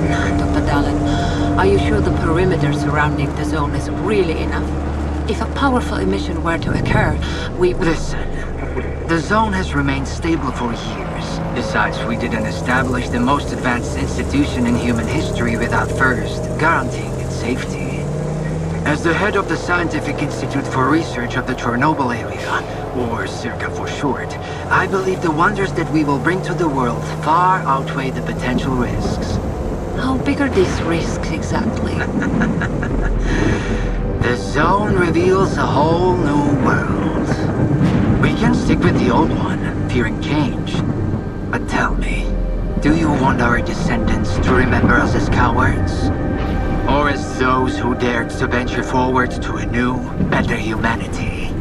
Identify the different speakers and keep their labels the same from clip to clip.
Speaker 1: Dr. Dallin. Are you sure the perimeter surrounding the zone is really enough? If a powerful emission were to occur, we...
Speaker 2: Listen, the zone has remained stable for years. Besides, we didn't establish the most advanced institution in human history without first guaranteeing its safety. As the head of the Scientific Institute for Research of the Chornobyl area, or CIRCA for short, I believe the wonders that we will bring to the world far outweigh the potential risks.
Speaker 1: How big are these risks exactly?
Speaker 2: The zone reveals a whole new world. We can stick with the old one, fearing change. But tell me, do you want our descendants to remember us as cowards? Or as those who dared to venture forward to a new, better humanity?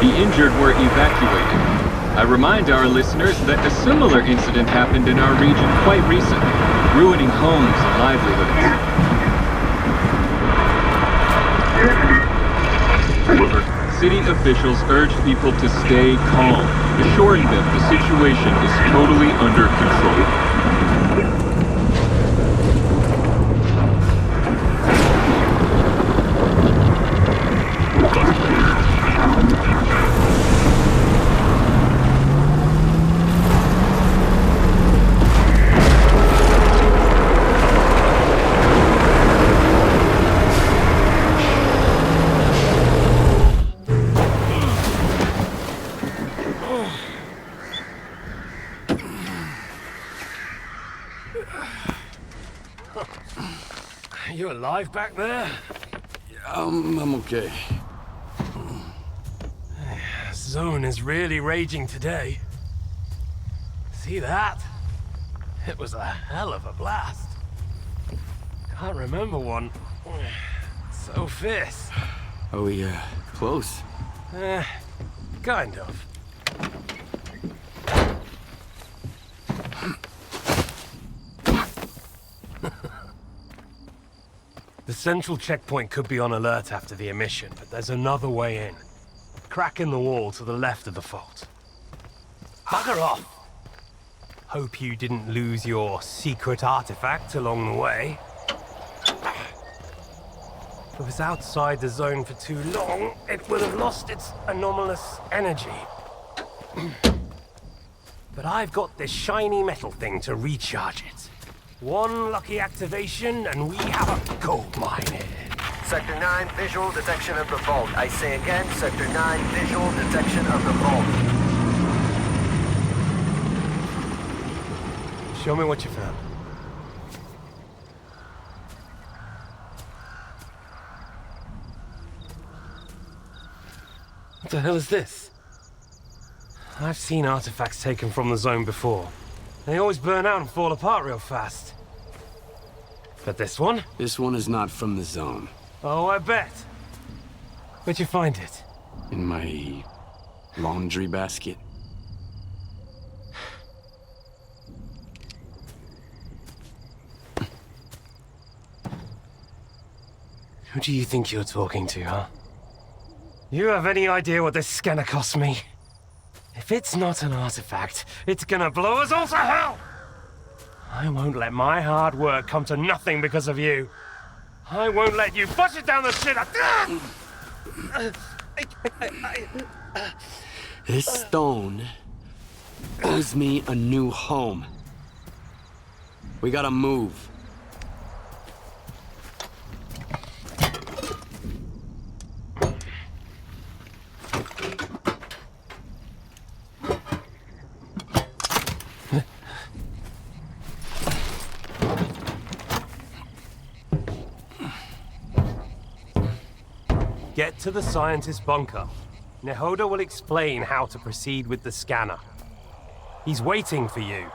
Speaker 3: The injured were evacuated. I remind our listeners that a similar incident happened in our region quite recently, ruining homes and livelihoods. City officials urge people to stay calm, assuring them the situation is totally under control.
Speaker 4: You alive back there?
Speaker 5: I'm okay.
Speaker 4: Zone is really raging today. See that? It was a hell of a blast. Can't remember one so fierce.
Speaker 5: Are we, close?
Speaker 4: Kind of. The central checkpoint could be on alert after the emission, but there's another way in. Crack in the wall to the left of the fault. Bugger off! Hope you didn't lose your secret artifact along the way. If it was outside the zone for too long, it would have lost its anomalous energy. But I've got this shiny metal thing to recharge it. One lucky activation, and we have a gold mine here.
Speaker 6: Sector 9, visual detection of the vault. I say again, Sector 9, visual detection of the vault.
Speaker 4: Show me what you found. What the hell is this? I've seen artifacts taken from the zone before. They always burn out and fall apart real fast. But this one?
Speaker 5: This one is not from the zone.
Speaker 4: Oh, I bet. Where'd you find it?
Speaker 5: In my laundry basket.
Speaker 4: Who do you think you're talking to, huh? You have any idea what this scanner cost me? If it's not an artifact, it's gonna blow us all to hell! I won't let my hard work come to nothing because of you. I won't let you push it down the shit.
Speaker 5: This stone gives me a new home. We gotta move.
Speaker 4: Get to the scientist's bunker. Nehoda will explain how to proceed with the scanner. He's waiting for you.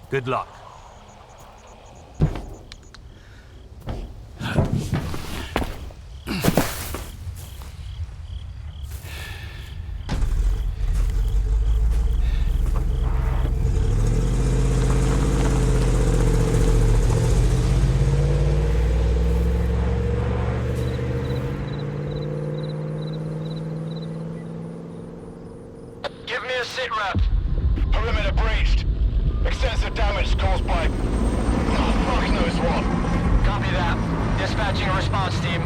Speaker 4: Good luck.
Speaker 7: sit rep. Perimeter breached. Extensive damage caused by... oh, fuck knows what. Copy that. Dispatching a response team.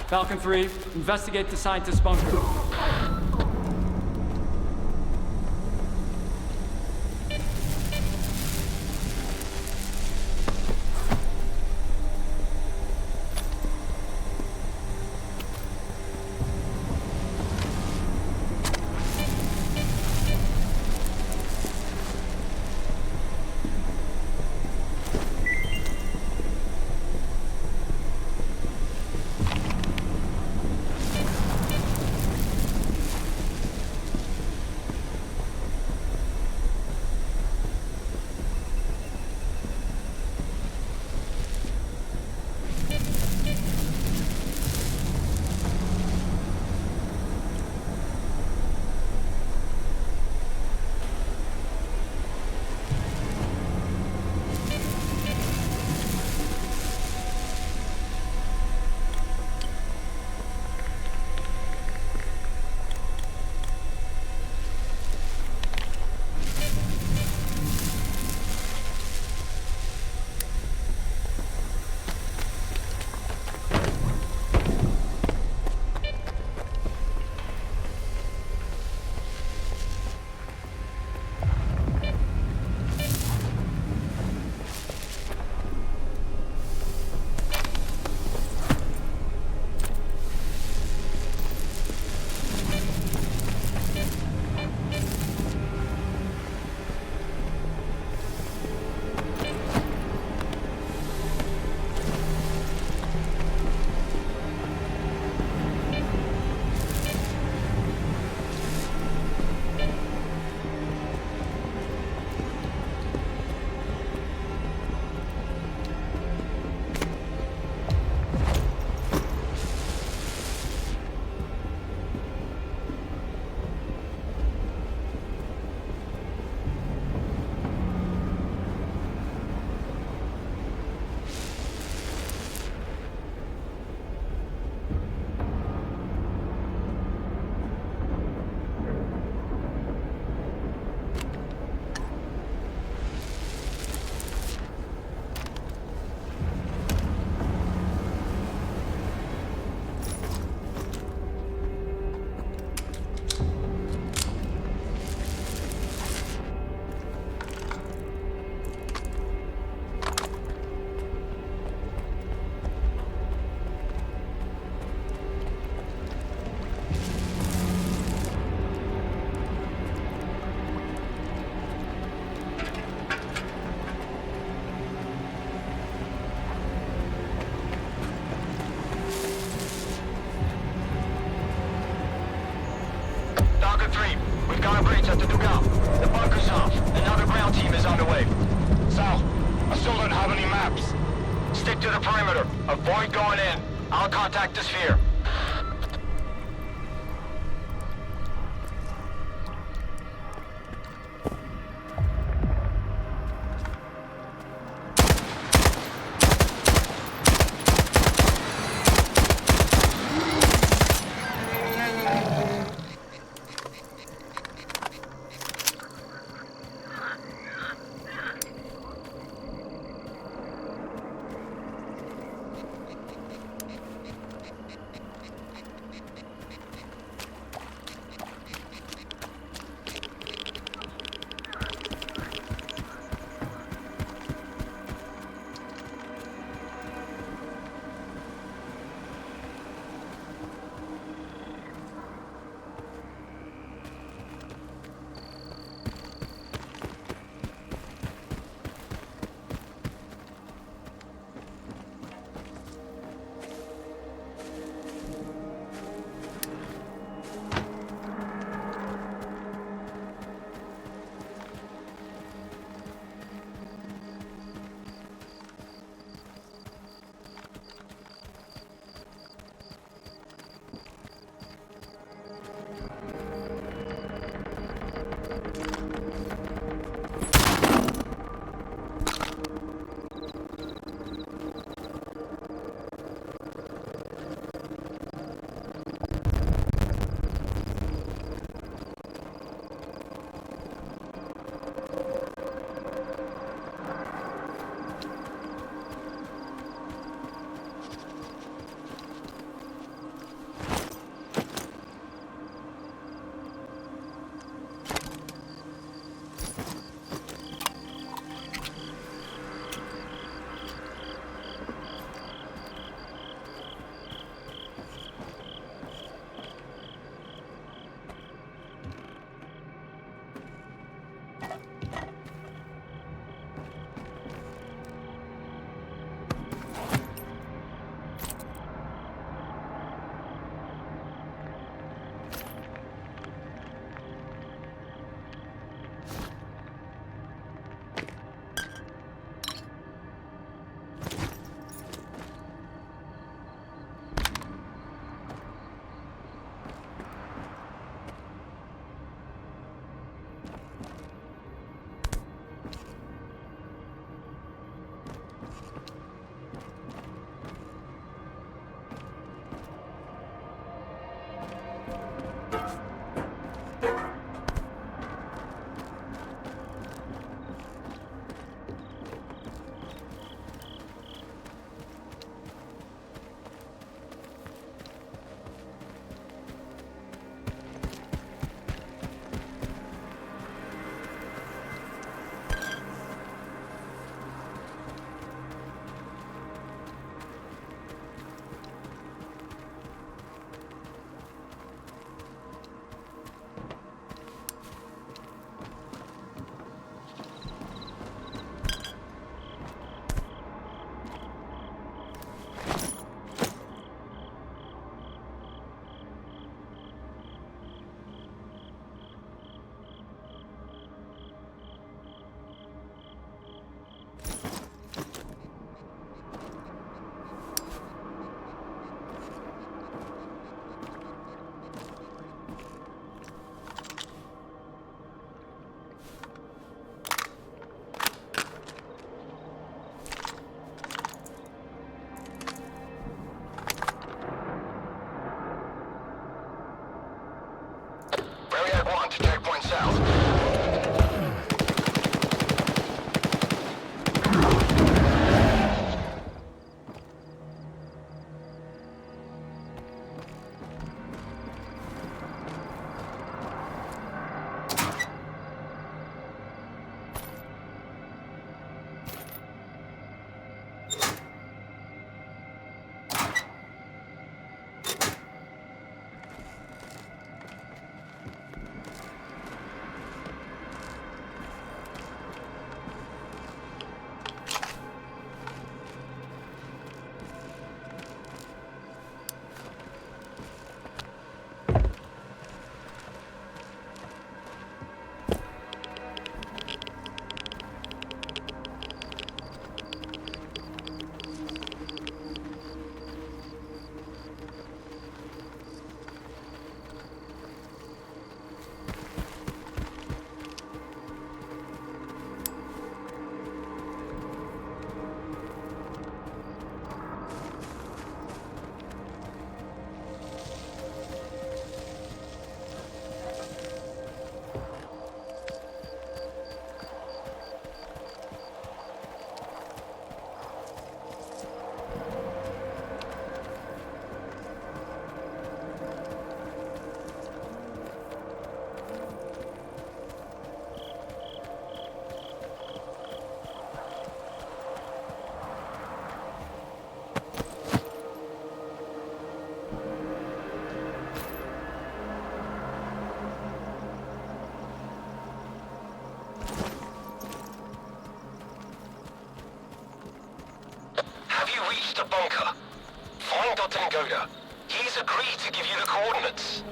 Speaker 8: Falcon 3, investigate the scientist bunker.
Speaker 7: We've got a breach at the dugout. The bunker's off. Another ground team is on the way.
Speaker 9: Sal, I still don't have any maps.
Speaker 7: Stick to the perimeter. Avoid going in. I'll contact the sphere. Have you reached the bunker? Find Dr. Ngoda. He's agreed to give you the coordinates.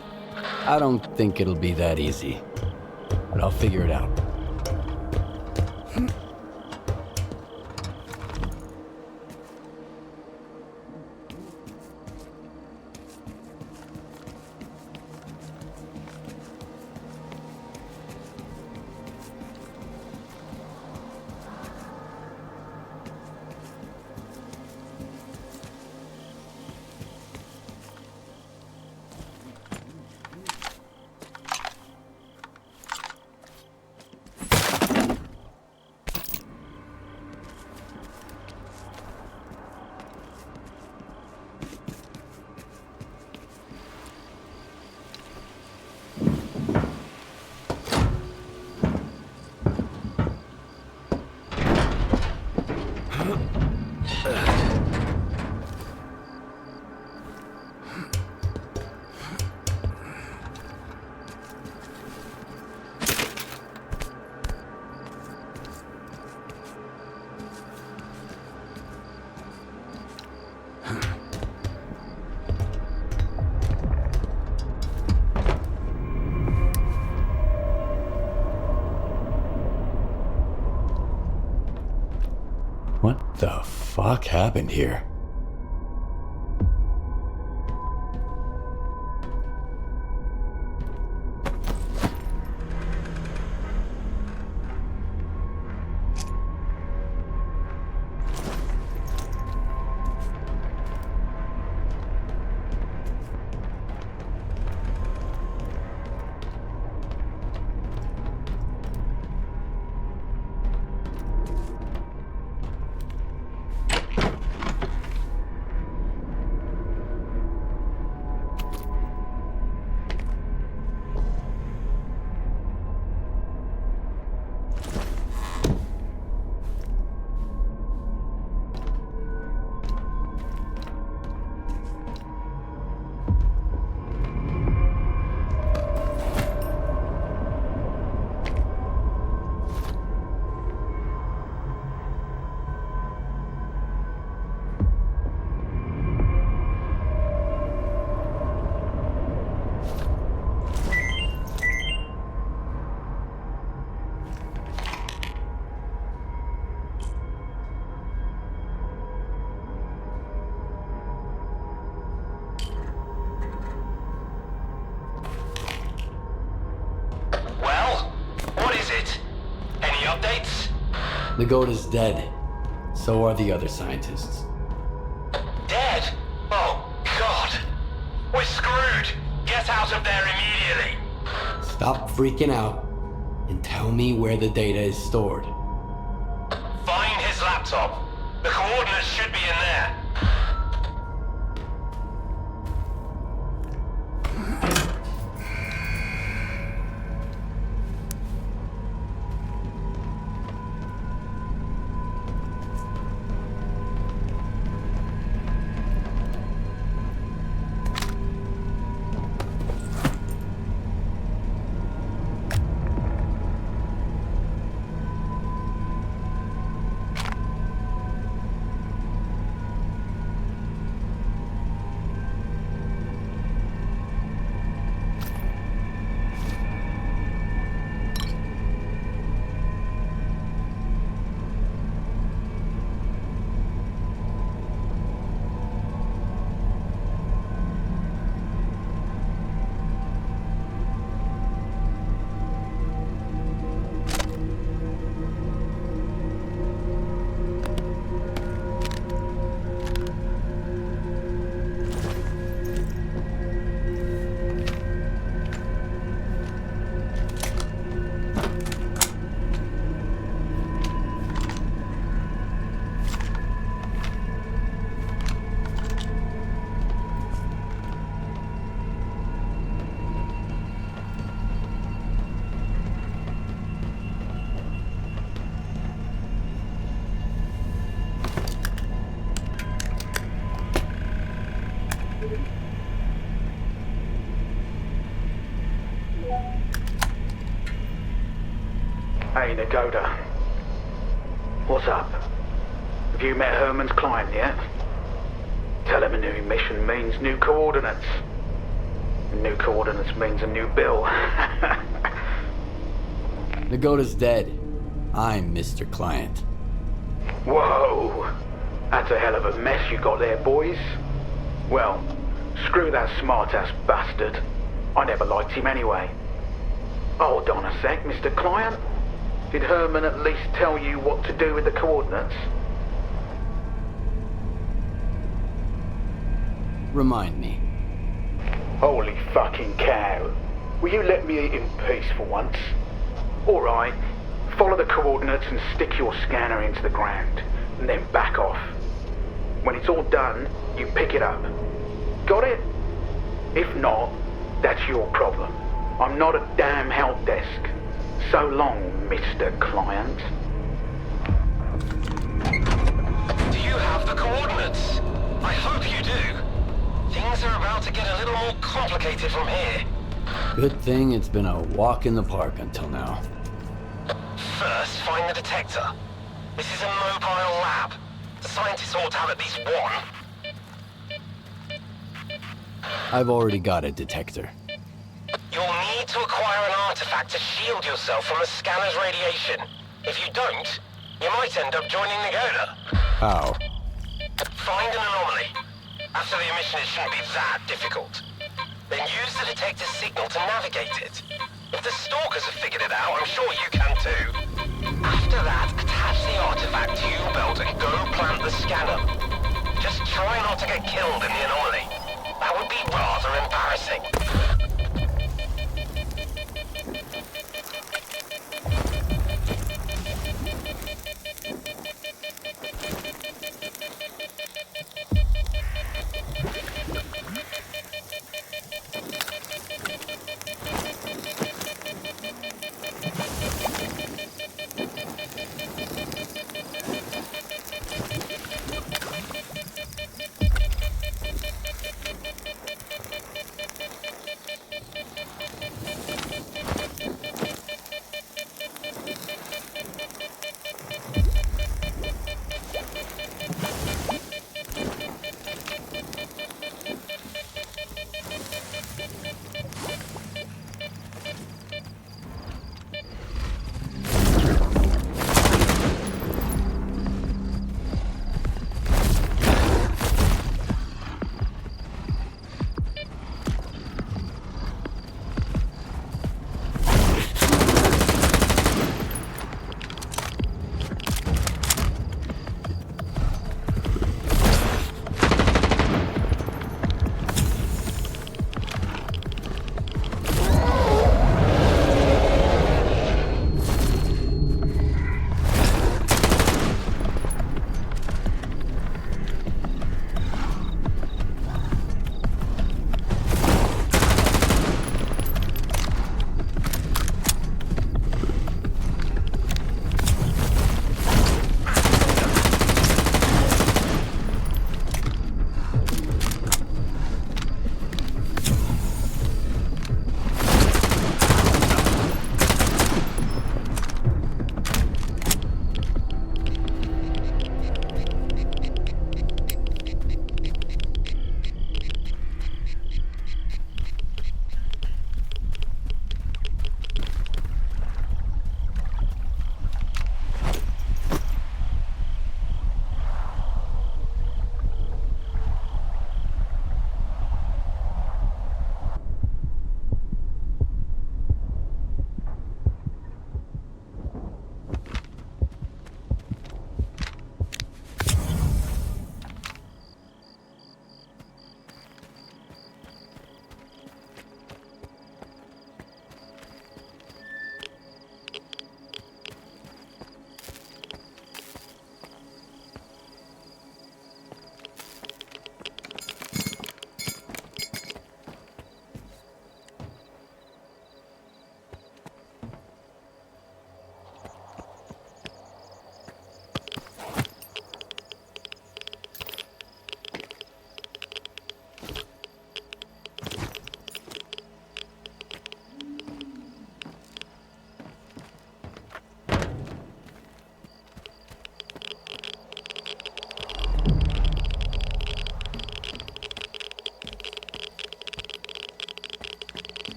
Speaker 5: I don't think it'll be that easy, but I'll figure it out. What the fuck happened here? Ngoda's dead. So are the other scientists.
Speaker 7: Dead? Oh, God. We're screwed. Get out of there immediately.
Speaker 5: Stop freaking out and tell me where the data is stored.
Speaker 7: Find his laptop. The coordinates should be in there.
Speaker 6: Hey, Ngoda. What's up? Have
Speaker 10: You met Herman's client yet? Tell him a new mission means new coordinates. New coordinates means a new bill.
Speaker 5: Nagota's dead. I'm Mr. Client.
Speaker 10: Whoa! That's a hell of a mess you got there, boys. Well, screw that smart-ass bastard. I never liked him anyway. Hold on a sec, Mr. Client. Did Herman at least tell you what to do with the coordinates?
Speaker 5: Remind me.
Speaker 10: Holy fucking cow. Will you let me eat in peace for once? Alright, follow the coordinates and stick your scanner into the ground, and then back off. When it's all done, you pick it up. Got it? If not, that's your problem. I'm not a damn help desk. So long, Mr. Client.
Speaker 7: Do you have the coordinates? I hope you do. Things are about to get a little more complicated from here.
Speaker 5: Good thing it's been a walk in the park until now.
Speaker 7: First, find the detector. This is a mobile lab. The scientists ought to have at least one.
Speaker 5: I've already got a detector.
Speaker 7: You'll need to acquire an artifact to shield yourself from the scanner's radiation. If you don't, you might end up joining Nagoda.
Speaker 5: How?
Speaker 7: Find an anomaly. After the emission, it shouldn't be that difficult. Then use the detector's signal to navigate it. If the Stalkers have figured it out, I'm sure you can too. After that, attach the artifact to your belt and go plant the scanner. Just try not to get killed in the anomaly. That would be rather embarrassing.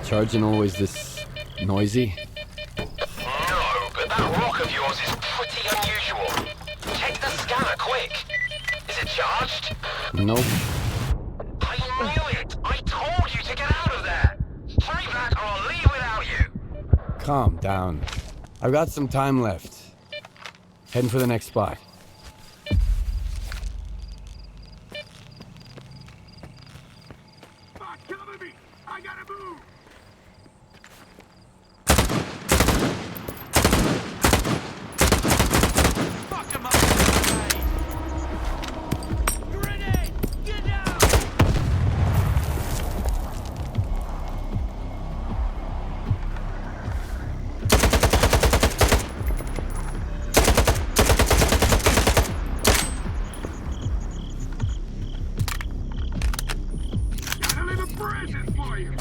Speaker 5: charging always this noisy?
Speaker 7: No, but that rock of yours is pretty unusual. Check the scanner, quick. Is it charged?
Speaker 5: Nope.
Speaker 7: I knew it! I told you to get out of there! Hurry back or I'll leave without you!
Speaker 5: Calm down. I've got some time left. Heading for the next spot.
Speaker 10: Cover me! I gotta move!
Speaker 9: Fuck him up! Grenade! Get down!
Speaker 10: Got a little present for you!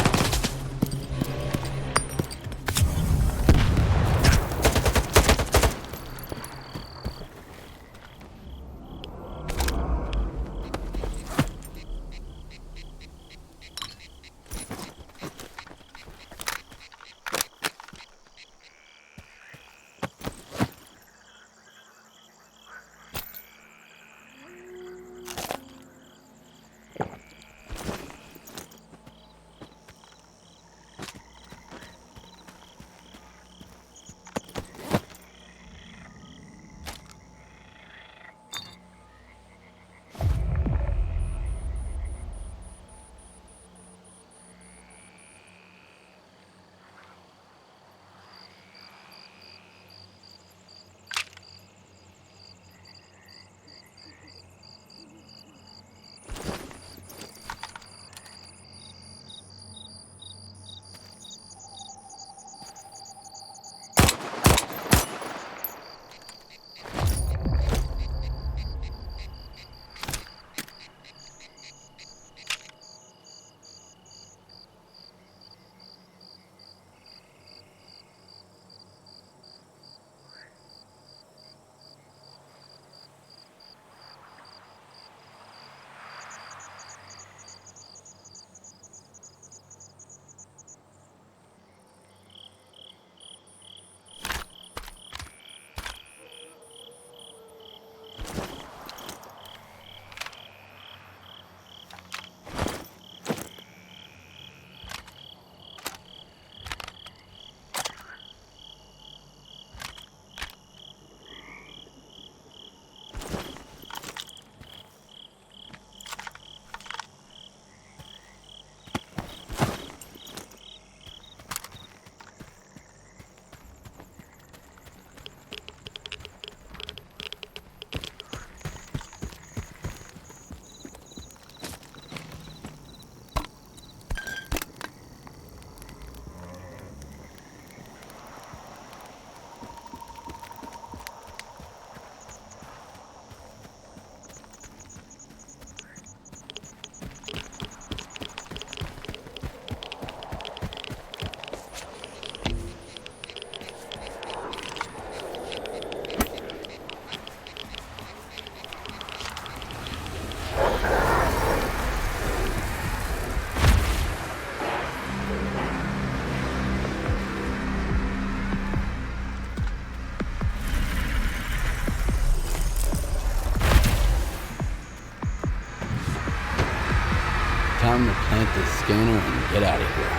Speaker 5: Time to plant this scanner and get out of here.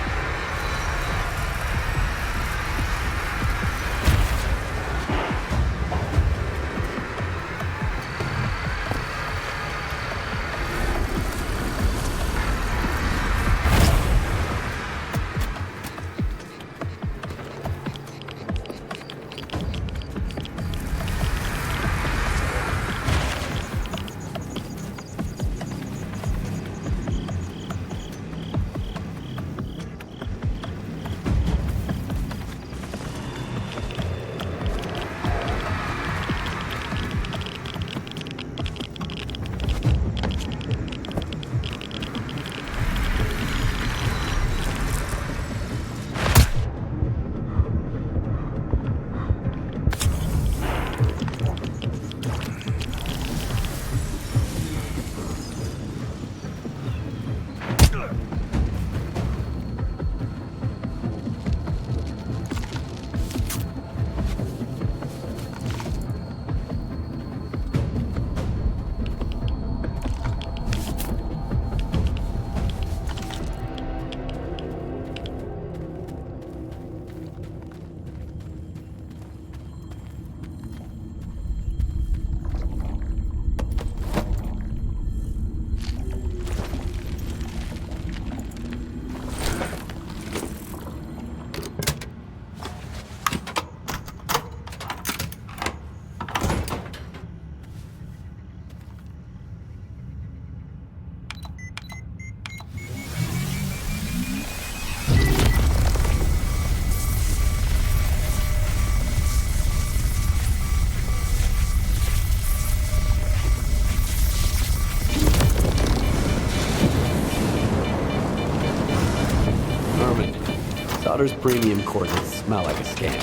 Speaker 5: Daughter's premium coordinates smell like a scam.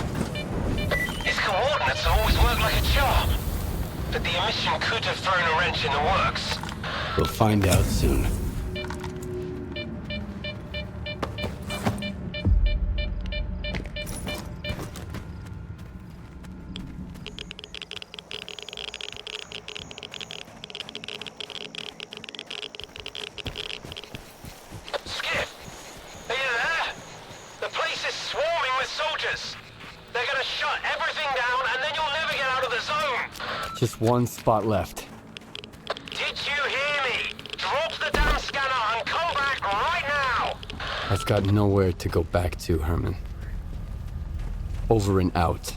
Speaker 7: His coordinates always work like a charm. But the emission could have thrown a wrench in the works.
Speaker 5: We'll find out soon.
Speaker 7: Skip, are you there? The place is swarming with soldiers. They're gonna shut everything down and then you'll never get out of the zone.
Speaker 5: Just one spot left.
Speaker 7: Did you hear me? Drop the damn scanner and come back right now!
Speaker 5: I've got nowhere to go back to, Herman. Over and out.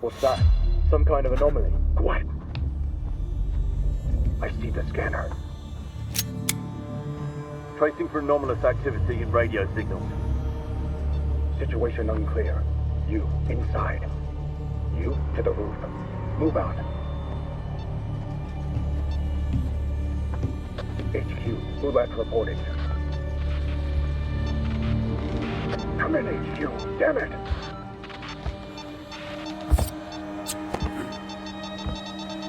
Speaker 10: What's that? Some kind of anomaly. Quiet. I see the scanner. Tracing for anomalous activity in radio signals. Situation unclear. You, inside. You, to the roof. Move out. HQ, Bulak reporting. Come in, HQ. Damn it!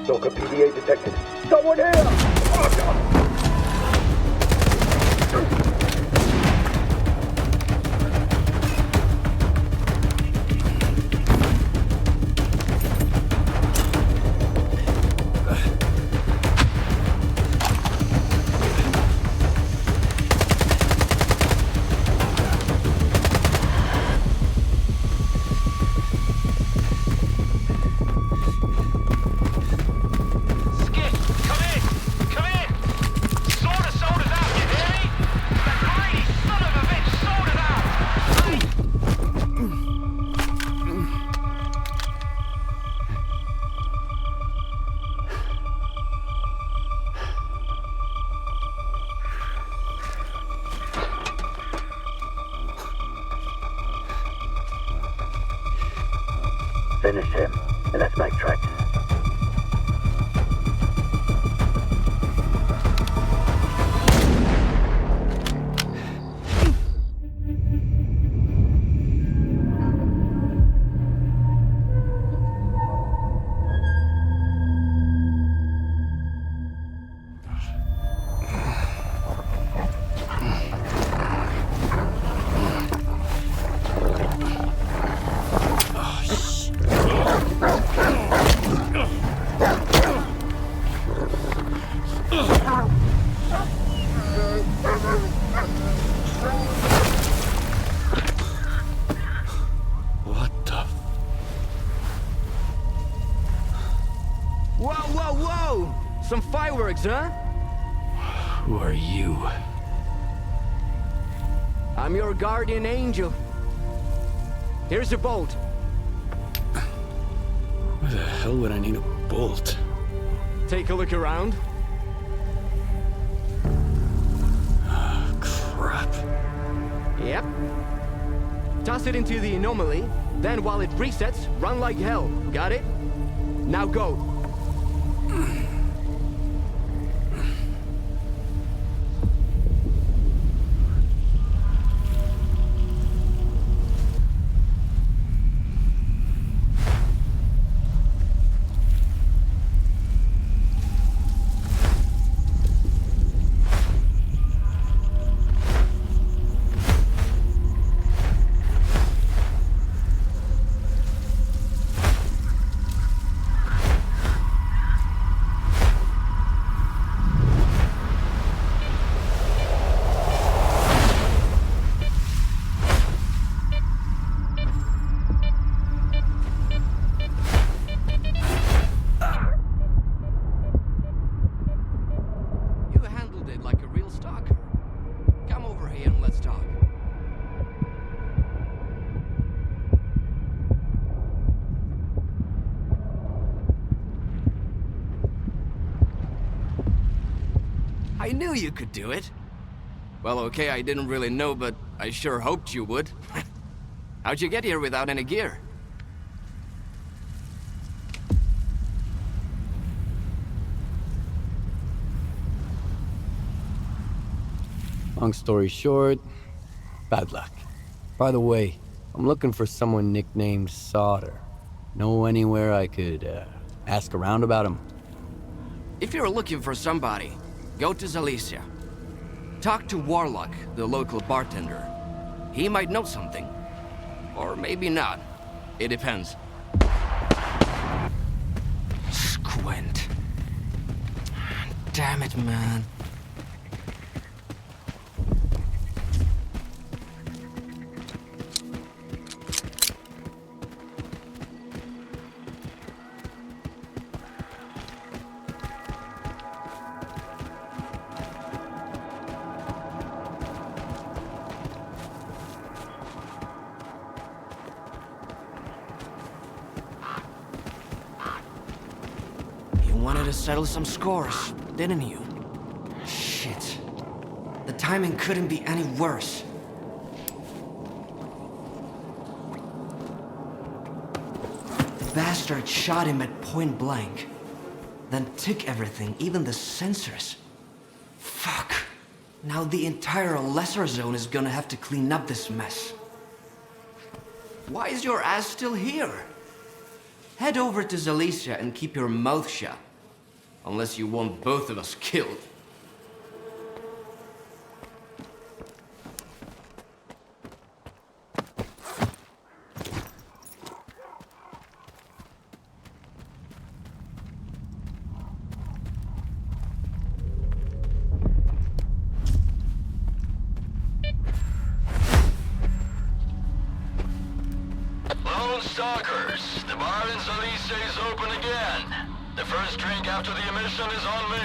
Speaker 10: Stalker PDA detected. Someone here! Oh, God.
Speaker 11: Finish him, and let's make tracks.
Speaker 12: Some fireworks, huh?
Speaker 5: Who are you?
Speaker 12: I'm your guardian angel. Here's your bolt.
Speaker 5: Why the hell would I need a bolt?
Speaker 12: Take a look around.
Speaker 5: Oh, crap.
Speaker 12: Yep. Toss it into the anomaly, then while it resets, run like hell. Got it? Now go. I knew you could do it. Well, okay, I didn't really know, but I sure hoped you would. How'd you get here without any gear?
Speaker 5: Long story short, bad luck. By the way, I'm looking for someone nicknamed Solder. Know anywhere I could ask around about him?
Speaker 12: If you're looking for somebody, go to Zalicia. Talk to Warlock, the local bartender. He might know something. Or maybe not. It depends. Squint. Damn it, man. Wanted to settle some scores, didn't you? Shit. The timing couldn't be any worse. The bastard shot him at point blank. Then took everything, even the sensors. Fuck. Now the entire lesser zone is gonna have to clean up this mess. Why is your ass still here? Head over to Zalicia and keep your mouth shut. Unless you want both of us killed.
Speaker 13: Lone Stalkers, the bar in Zalicia is open again. The first drink after the immersion is on me.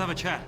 Speaker 14: have a chat.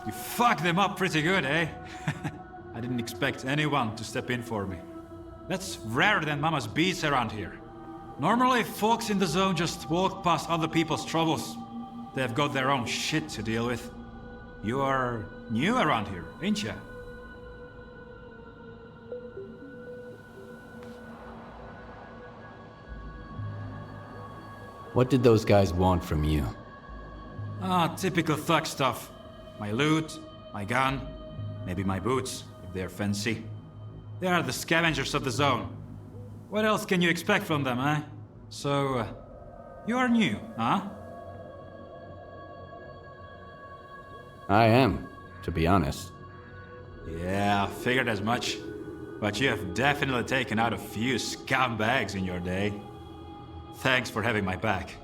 Speaker 14: You fucked them up pretty good, eh? I didn't expect anyone to step in for me. That's rarer than Mama's beats around here. Normally, folks in the zone just walk past other people's troubles. They've got their own shit to deal with. You are new around here, ain't ya?
Speaker 5: What did those guys want from you?
Speaker 14: Ah, typical thug stuff. My loot, my gun, maybe my boots, if they're fancy. They are the scavengers of the zone. What else can you expect from them, eh? So, you are new, huh?
Speaker 5: I am, to be honest.
Speaker 14: Yeah, I figured as much. But you have definitely taken out a few scumbags in your day. Thanks for having my back.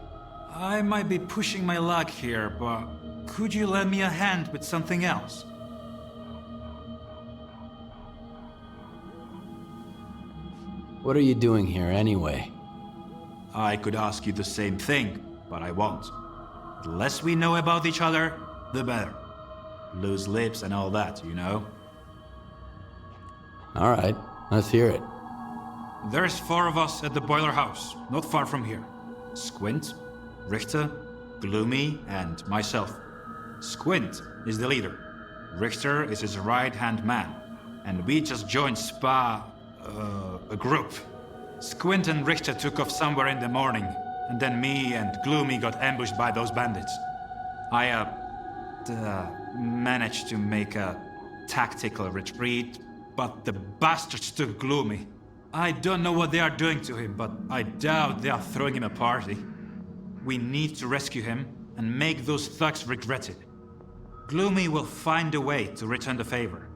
Speaker 14: I might be pushing my luck here, but could you lend me a hand with something else?
Speaker 5: What are you doing here anyway?
Speaker 14: I could ask you the same thing, but I won't. The less we know about each other, the better. Loose lips and all that, you know?
Speaker 5: Alright, let's hear it.
Speaker 14: There's 4 of us at the boiler house, not far from here. Squint, Richter, Gloomy, and myself. Squint is the leader. Richter is his right-hand man. And we just joined a group. Squint and Richter took off somewhere in the morning, and then me and Gloomy got ambushed by those bandits. I, managed to make a tactical retreat, but the bastards took Gloomy. I don't know what they are doing to him, but I doubt they are throwing him a party. We need to rescue him and make those thugs regret it. Gloomy will find a way to return the favor.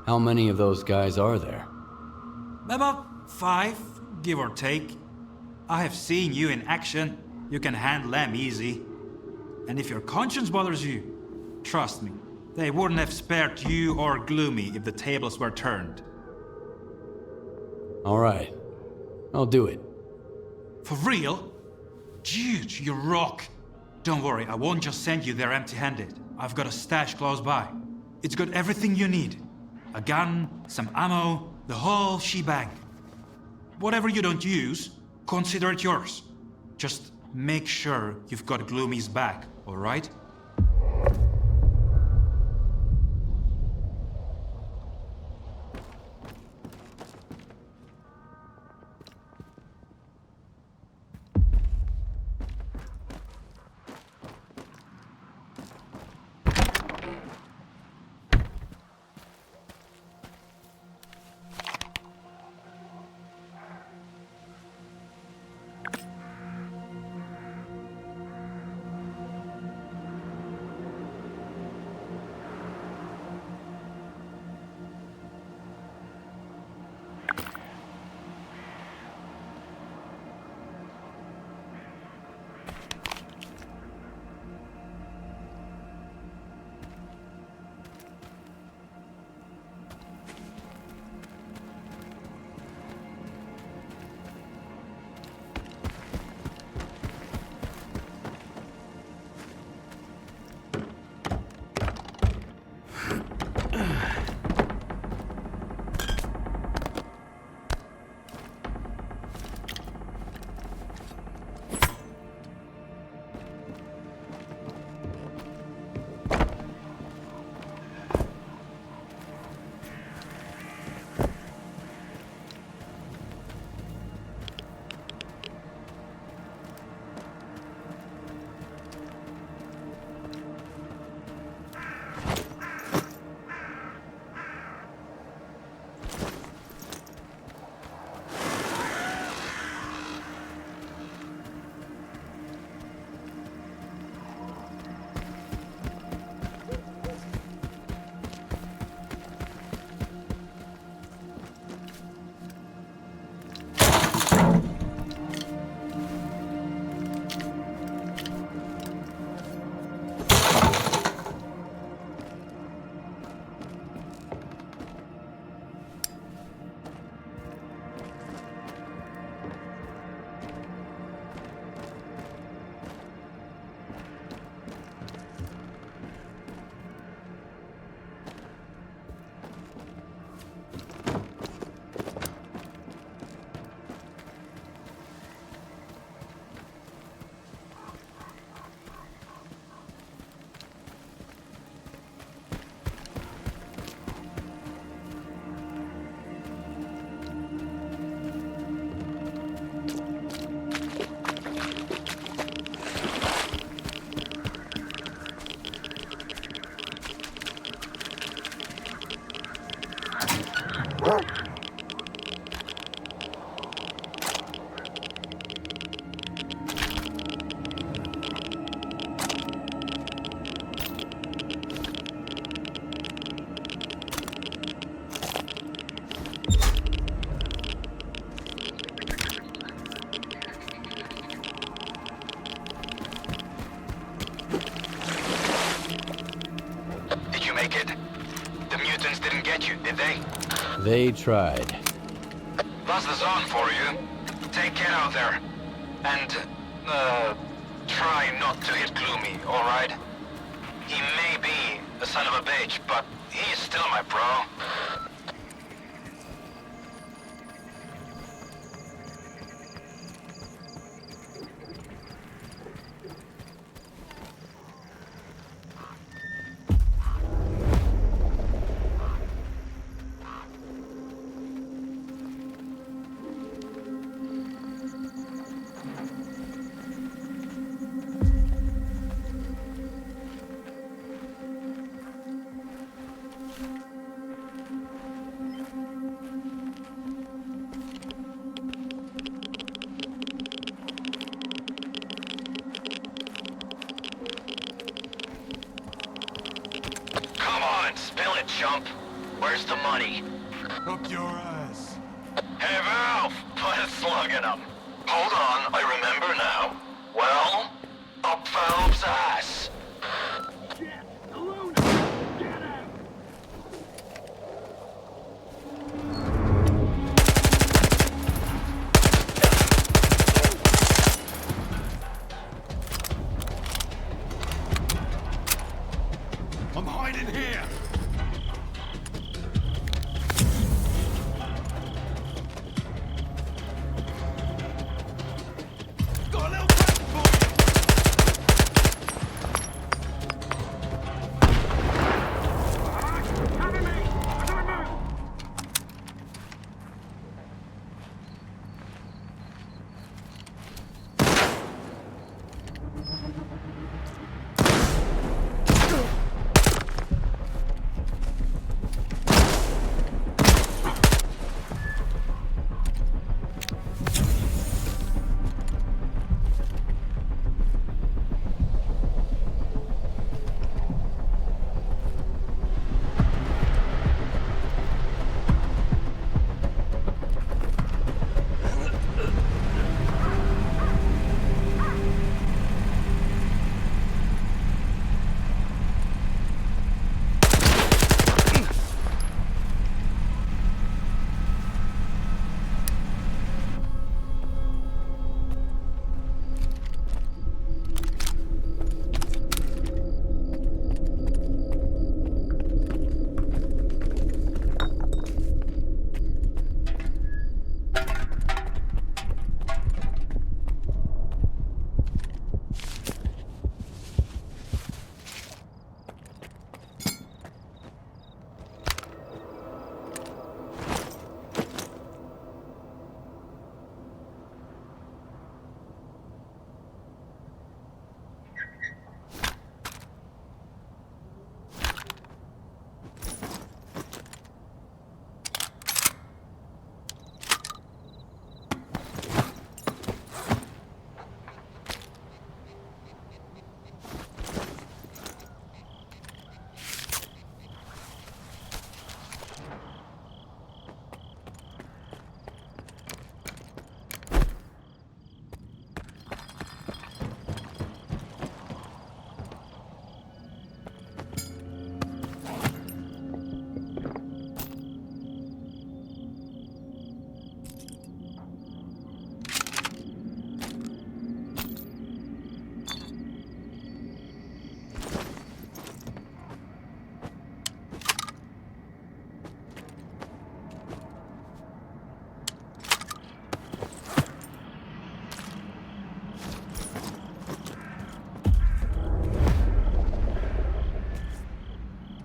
Speaker 5: How many of those guys are there?
Speaker 14: About 5, give or take. I have seen you in action. You can handle them easy. And if your conscience bothers you, trust me, they wouldn't have spared you or Gloomy if the tables were turned.
Speaker 5: Alright, I'll do it.
Speaker 14: For real? Dude, you rock. Don't worry, I won't just send you there empty-handed. I've got a stash close by. It's got everything you need. A gun, some ammo, the whole shebang. Whatever you don't use, consider it yours. Just make sure you've got Gloomy's back, alright?
Speaker 5: They tried.
Speaker 7: That's the zone for you. Take care out there. And, try not to hit Gloomy, alright? He may be a son of a bitch, but he is still my bro. Chump, where's the money?
Speaker 9: Up your ass.
Speaker 7: Hey, Valve, put a slug in him. Hold on, I remember now. Well, up Valve's ass.
Speaker 9: I'm hiding here.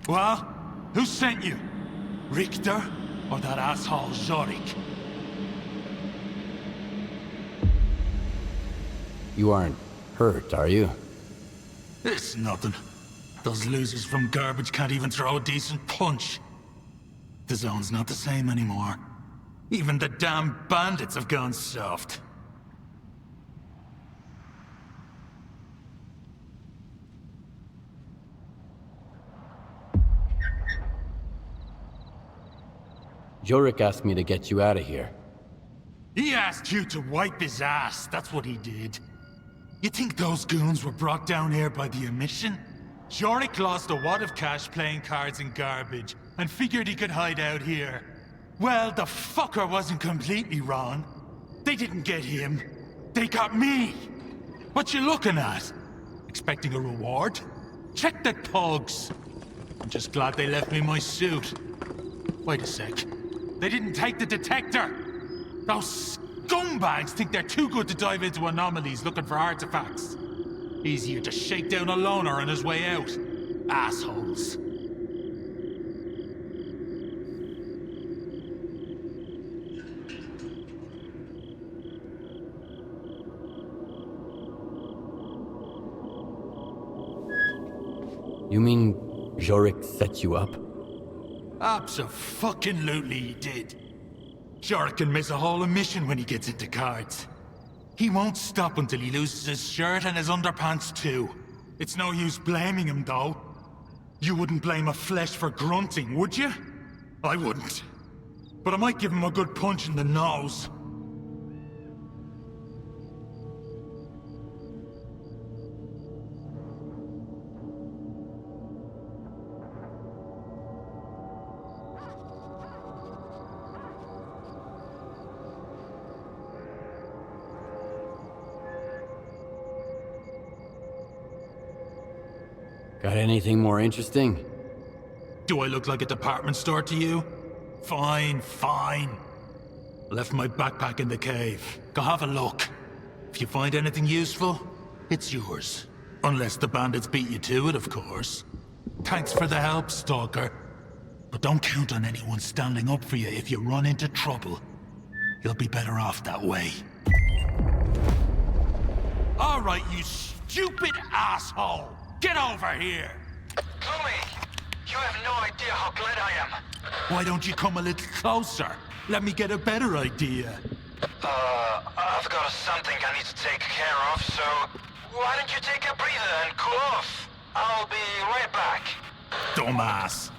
Speaker 9: Well, who sent you? Richter or that asshole Zorik?
Speaker 5: You aren't hurt, are you?
Speaker 9: It's nothing. Those losers from garbage can't even throw a decent punch. The zone's not the same anymore. Even the damn bandits have gone soft.
Speaker 5: Jorik asked me to get you out of here.
Speaker 9: He asked you to wipe his ass, that's what he did. You think those goons were brought down here by the emission? Jorik lost a wad of cash playing cards and garbage, and figured he could hide out here. Well, the fucker wasn't completely wrong. They didn't get him. They got me. What you looking at? Expecting a reward? Check the thugs. I'm just glad they left me my suit. Wait a sec. They didn't take the detector. Those scumbags think they're too good to dive into anomalies looking for artifacts. Easier to shake down a loner on his way out. Assholes.
Speaker 5: You mean Jorik set you up?
Speaker 9: Abso-fucking-lutely he did. Jorik can miss a whole mission when he gets into cards. He won't stop until he loses his shirt and his underpants too. It's no use blaming him though. You wouldn't blame a flesh for grunting, would you? I wouldn't. But I might give him a good punch in the nose.
Speaker 5: Got anything more interesting?
Speaker 9: Do I look like a department store to you? Fine, fine. I left my backpack in the cave. Go have a look. If you find anything useful, it's yours. Unless the bandits beat you to it, of course. Thanks for the help, Stalker. But don't count on anyone standing up for you if you run into trouble. You'll be better off that way. All right, you stupid asshole! Get over here!
Speaker 7: Tommy, you have no idea how glad I am.
Speaker 9: Why don't you come a little closer? Let me get a better idea.
Speaker 7: I've got something I need to take care of, so why don't you take a breather and cool off? I'll be right back.
Speaker 9: Dumbass.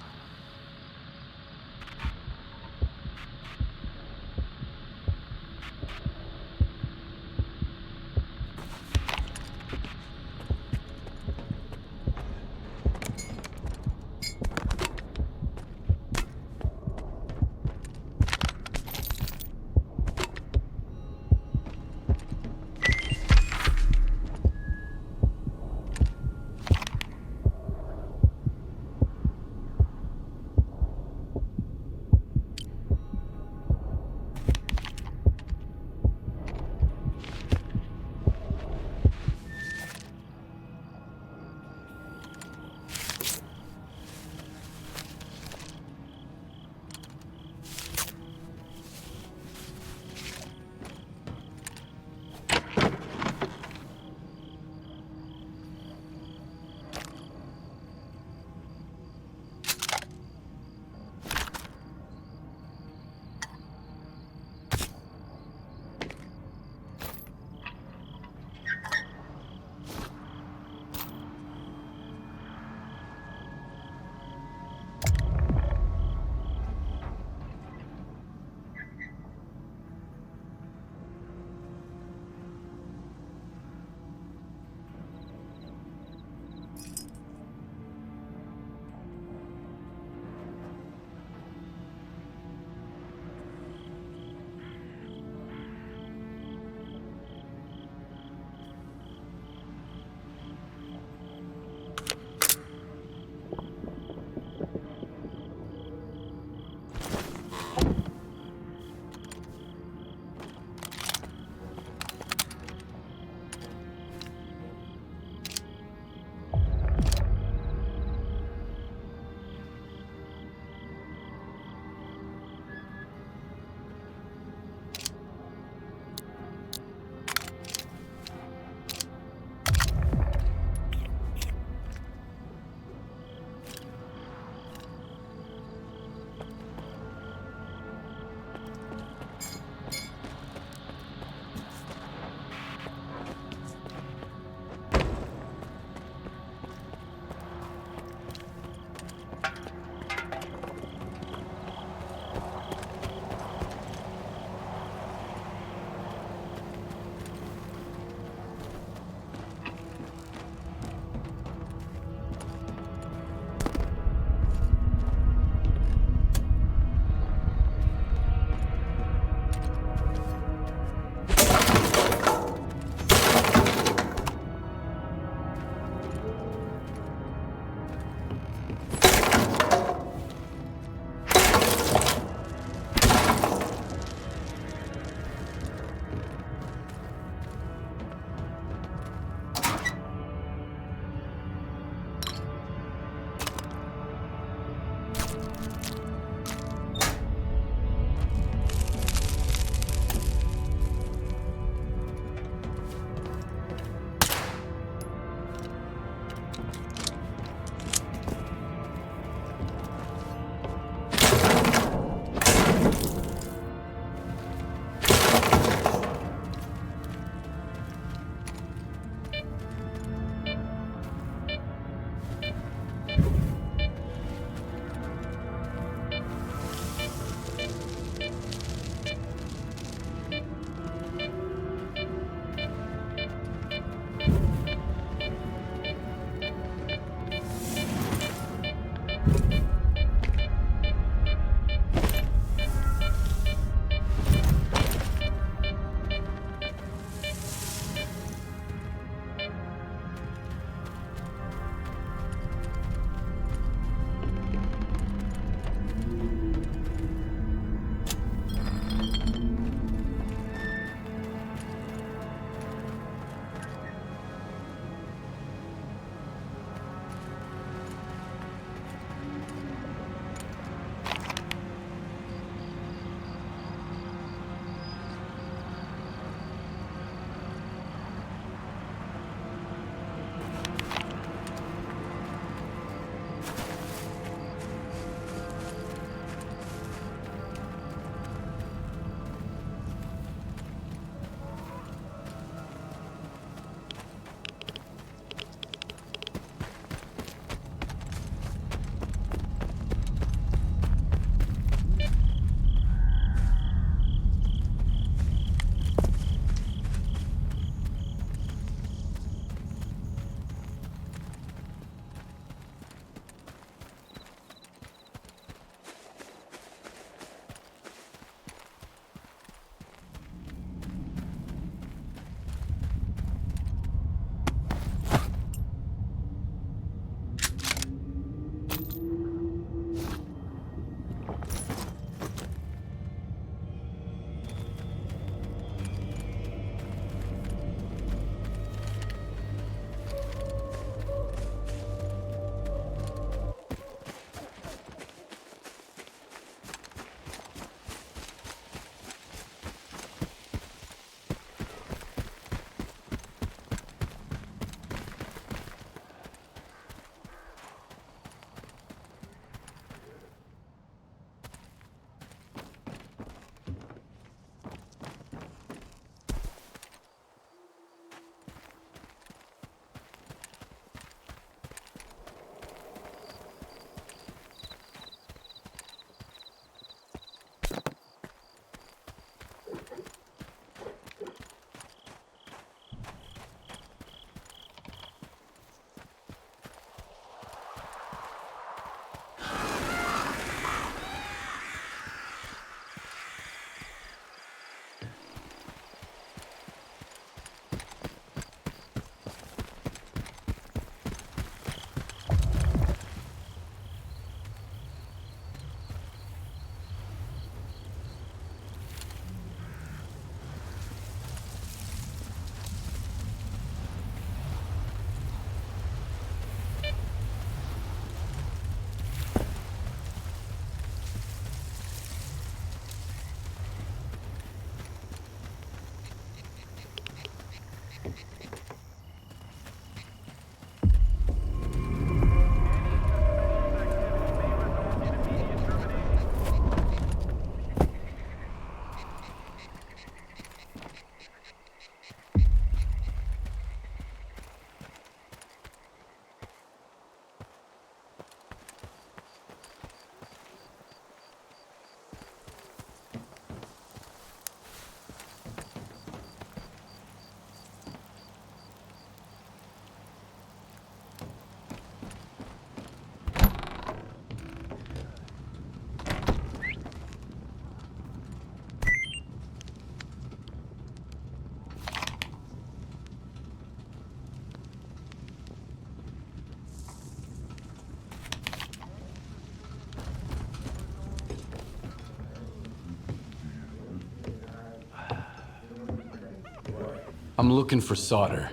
Speaker 5: I'm looking for S.T.A.L.K.E.R.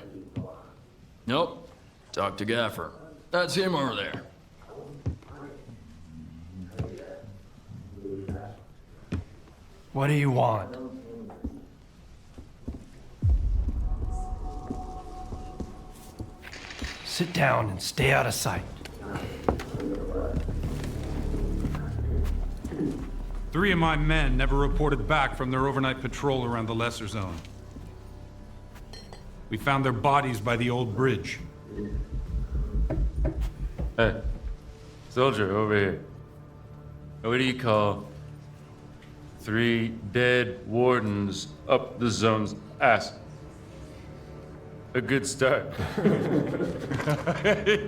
Speaker 13: Nope. Talk to Gaffer. That's him over there.
Speaker 4: What do you want? Sit down and stay out of sight.
Speaker 14: 3 of my men never reported back from their overnight patrol around the lesser zone. We found their bodies by the old bridge.
Speaker 15: Hey, soldier over here. What do you call 3 dead wardens up the zone's ass? A good start.
Speaker 14: A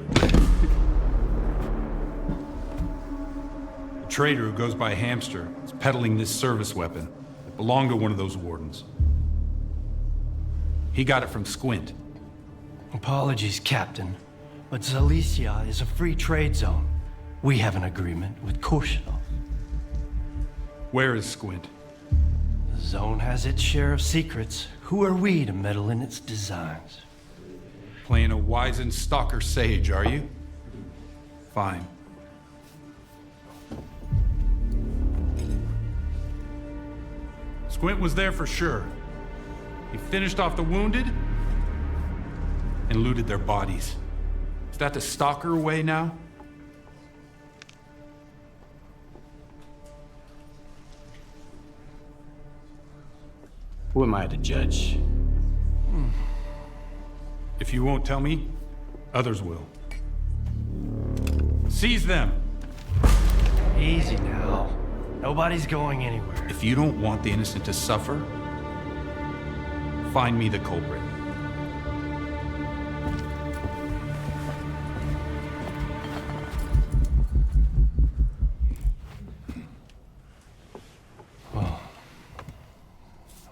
Speaker 14: trader who goes by Hamster is peddling this service weapon. It belonged to one of those wardens. He got it from Squint.
Speaker 4: Apologies, Captain, but Zalicia is a free trade zone. We have an agreement with Chornobyl.
Speaker 14: Where is Squint?
Speaker 4: The zone has its share of secrets. Who are we to meddle in its designs?
Speaker 14: Playing a wizened stalker sage, are you? Fine. Squint was there for sure. He finished off the wounded and looted their bodies. Is that the Stalker way now?
Speaker 5: Who am I to judge?
Speaker 14: If you won't tell me, others will. Seize them!
Speaker 4: Easy now. Nobody's going anywhere.
Speaker 14: If you don't want the innocent to suffer, find me the culprit.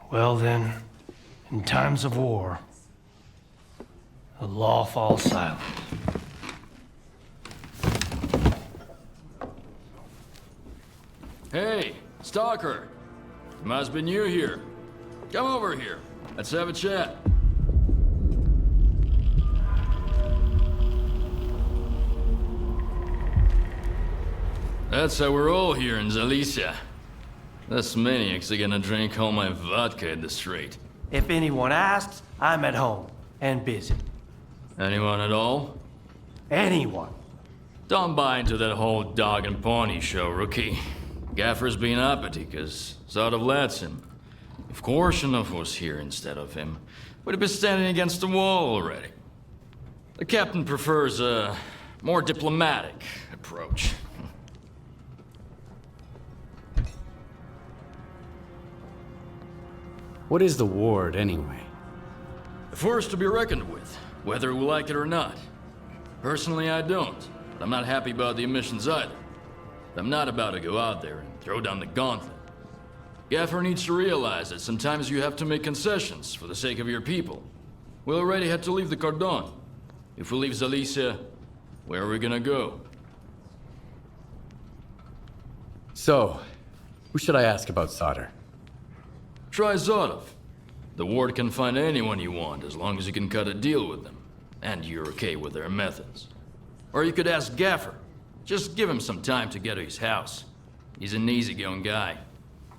Speaker 4: Well then, in times of war, the law falls silent.
Speaker 13: Hey, Stalker. Must be new here. Come over here. Let's have a chat. That's how we're all here in Zalicia. This maniac's gonna drink all my vodka at the street.
Speaker 4: If anyone asks, I'm at home and busy.
Speaker 13: Anyone at all?
Speaker 4: Anyone.
Speaker 13: Don't buy into that whole dog and pony show, rookie. Gaffer's been uppity, cause sort of lets him. If Korshunov was here instead of him, we'd have been standing against the wall already. The captain prefers a more diplomatic approach.
Speaker 5: What is the ward, anyway?
Speaker 13: A force to be reckoned with, whether we like it or not. Personally, I don't, but I'm not happy about the emissions either. I'm not about to go out there and throw down the gauntlet. Gaffer needs to realize that sometimes you have to make concessions for the sake of your people. We already had to leave the Cordon. If we leave Zalicia, where are we gonna go?
Speaker 5: So, who should I ask about S.T.A.L.K.E.R?
Speaker 13: Try Zotov. The ward can find anyone you want as long as you can cut a deal with them. And you're okay with their methods. Or you could ask Gaffer. Just give him some time to get to his house. He's an easygoing guy.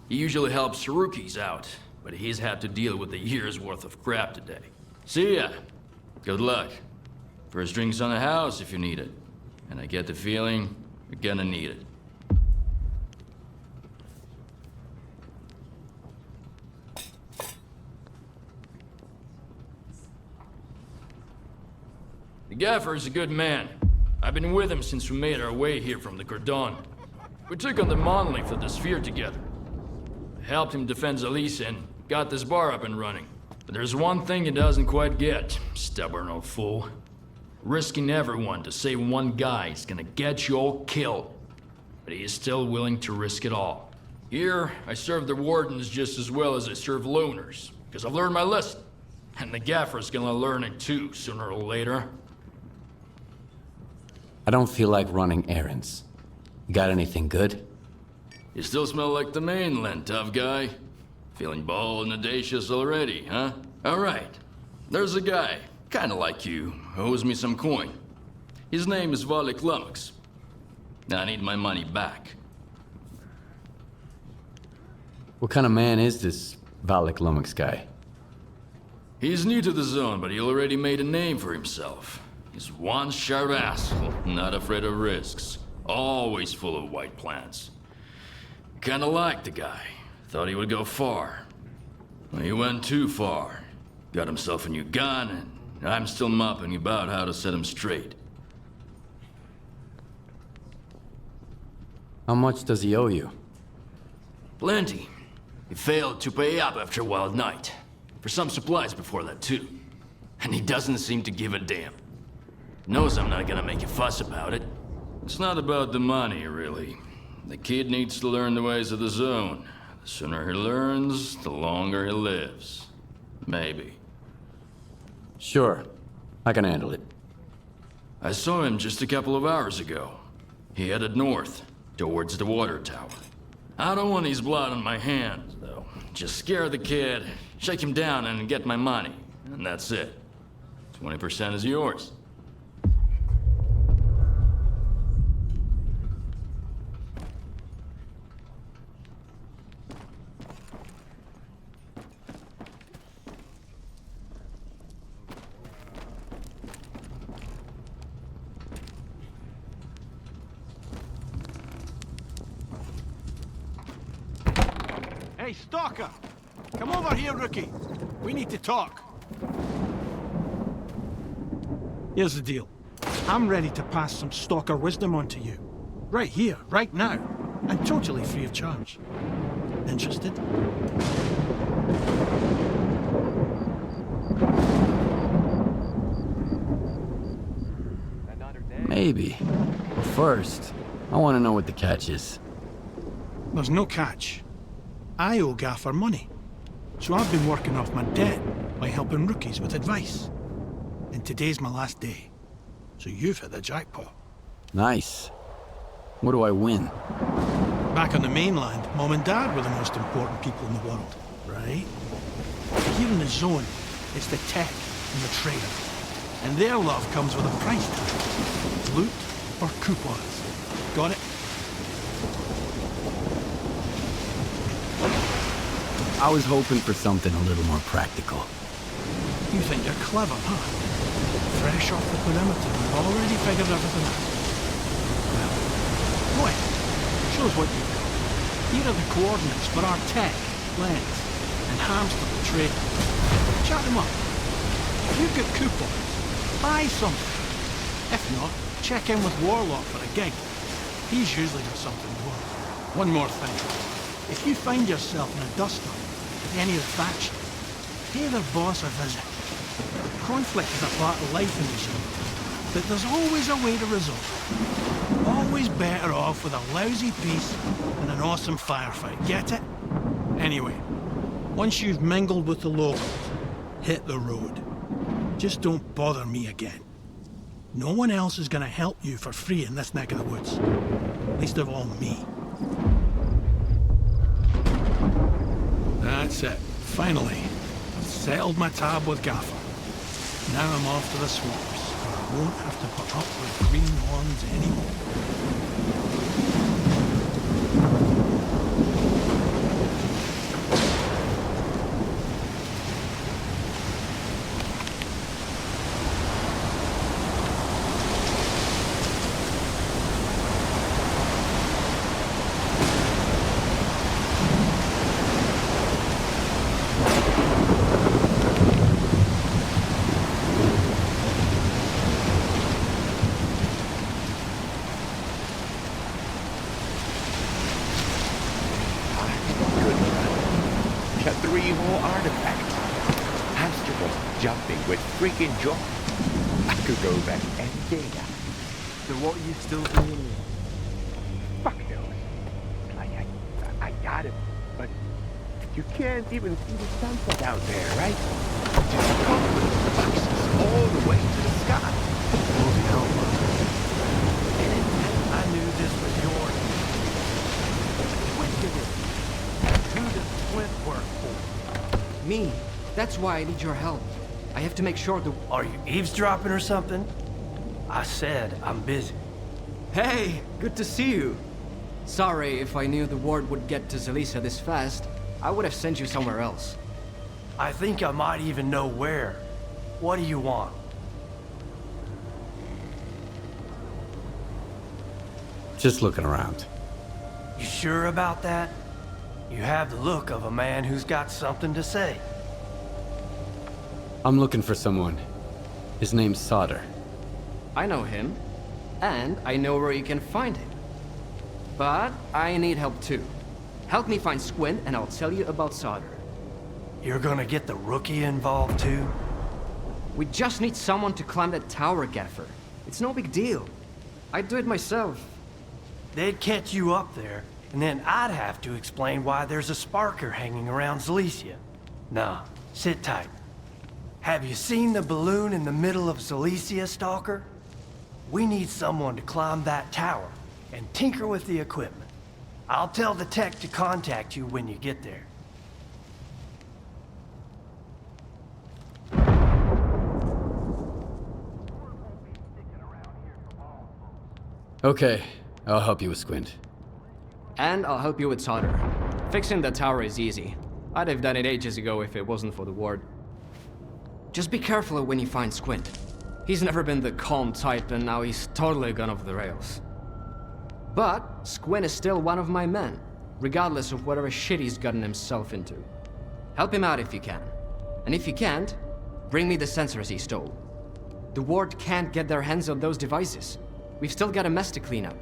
Speaker 13: He usually helps rookies out, but he's had to deal with a year's worth of crap today. See ya. Good luck. First drinks on the house if you need it. And I get the feeling you're gonna need it. The gaffer's a good man. I've been with him since we made our way here from the Cordon. We took on the monolith of the sphere together. I helped him defend Elise and got this bar up and running. But there's one thing he doesn't quite get, stubborn old fool. Risking everyone to save one guy is gonna get you all killed. But he is still willing to risk it all. Here, I serve the wardens just as well as I serve loners, because I've learned my lesson. And the gaffer's gonna learn it too, sooner or later.
Speaker 5: I don't feel like running errands. You got anything good?
Speaker 13: You still smell like the mainland, tough guy. Feeling bold and audacious already, huh? Alright. There's a guy, kinda like you, who owes me some coin. His name is S.T.A.L.K.E.R. I need my money back.
Speaker 5: What kind of man is this S.T.A.L.K.E.R guy?
Speaker 13: He's new to the zone, but he already made a name for himself. He's one sharp asshole, not afraid of risks. Always full of white plans. Kinda liked the guy. Thought he would go far. Well, he went too far. Got himself a new gun, and I'm still mopping about how to set him straight.
Speaker 5: How much does he owe you?
Speaker 13: Plenty. He failed to pay up after a wild night. For some supplies before that, too. And he doesn't seem to give a damn. Knows I'm not gonna make a fuss about it. It's not about the money, really. The kid needs to learn the ways of the zone. The sooner he learns, the longer he lives. Maybe.
Speaker 5: Sure. I can handle it.
Speaker 13: I saw him just a couple of hours ago. He headed north, towards the water tower. I don't want his blood on my hands, though. Just scare the kid, shake him down, and get my money. And that's it. 20% is yours.
Speaker 16: Hey, Stalker! Come over here, rookie. We need to talk. Here's the deal. I'm ready to pass some Stalker wisdom on to you. Right here, right now. And totally free of charge. Interested?
Speaker 5: Maybe. But first, I want to know what the catch is.
Speaker 16: There's no catch. I owe Gaffer money. So I've been working off my debt by helping rookies with advice. And today's my last day. So you've hit the jackpot.
Speaker 5: Nice. What do I win?
Speaker 16: Back on the mainland, Mom and Dad were the most important people in the world, right? Here in the zone, it's the tech and the trader. And their love comes with a price tag. Loot or coupons. Got it?
Speaker 5: I was hoping for something a little more practical.
Speaker 16: You think you're clever, huh? Fresh off the perimeter and already figured everything out. Well, go ahead. Show us what you've got. Here are the coordinates for our tech, lens, and hamster the trade. Chat them up. If you've got coupons, buy something. If not, check in with Warlock for a gig. He's usually got something more. One more thing. If you find yourself in a dust-up with any of the faction, pay their boss a visit. Conflict is a part of life in the zone, but there's always a way to resolve it. Always better off with a lousy peace than an awesome firefight, get it? Anyway, once you've mingled with the locals, hit the road. Just don't bother me again. No one else is gonna help you for free in this neck of the woods. Least of all me. That's it. Finally. I've settled my tab with Gaffer. Now I'm off to the swamps, where I won't have to put up with greenhorns anymore.
Speaker 17: jumping with freaking joy. I could go back any day now.
Speaker 18: So what are you still doing?
Speaker 17: Fuck knows. Like I got it, but you can't even see the sunset out there, right? Just covered with boxes all the way to the sky.
Speaker 18: Holy hell, I knew this was yours. Squint did it. Who does Squint work for?
Speaker 12: Me. That's why I need your help. I have to make sure the...
Speaker 18: Are you eavesdropping or something? I said I'm busy.
Speaker 12: Hey, good to see you. Sorry, if I knew the word would get to Zelisa this fast, I would have sent you somewhere else.
Speaker 18: I think I might even know where. What do you want?
Speaker 5: Just looking around.
Speaker 18: You sure about that? You have the look of a man who's got something to say.
Speaker 5: I'm looking for someone. His name's S.T.A.L.K.E.R.
Speaker 12: I know him, and I know where you can find him. But I need help too. Help me find Squint, and I'll tell you about S.T.A.L.K.E.R.
Speaker 18: You're gonna get the rookie involved too?
Speaker 12: We just need someone to climb that tower, Gaffer. It's no big deal. I'd do it myself.
Speaker 18: They'd catch you up there, and then I'd have to explain why there's a sparker hanging around Zelisa. Nah, sit tight. Have you seen the balloon in the middle of Zelisa, Stalker? We need someone to climb that tower and tinker with the equipment. I'll tell the tech to contact you when you get there.
Speaker 5: Okay, I'll help you with Squint.
Speaker 12: And I'll help you with S.T.A.L.K.E.R. Fixing the tower is easy. I'd have done it ages ago if it wasn't for the ward. Just be careful when you find Squint. He's never been the calm type, and now he's totally gone off the rails. But Squint is still one of my men, regardless of whatever shit he's gotten himself into. Help him out if you can. And if you can't, bring me the sensors he stole. The ward can't get their hands on those devices. We've still got a mess to clean up.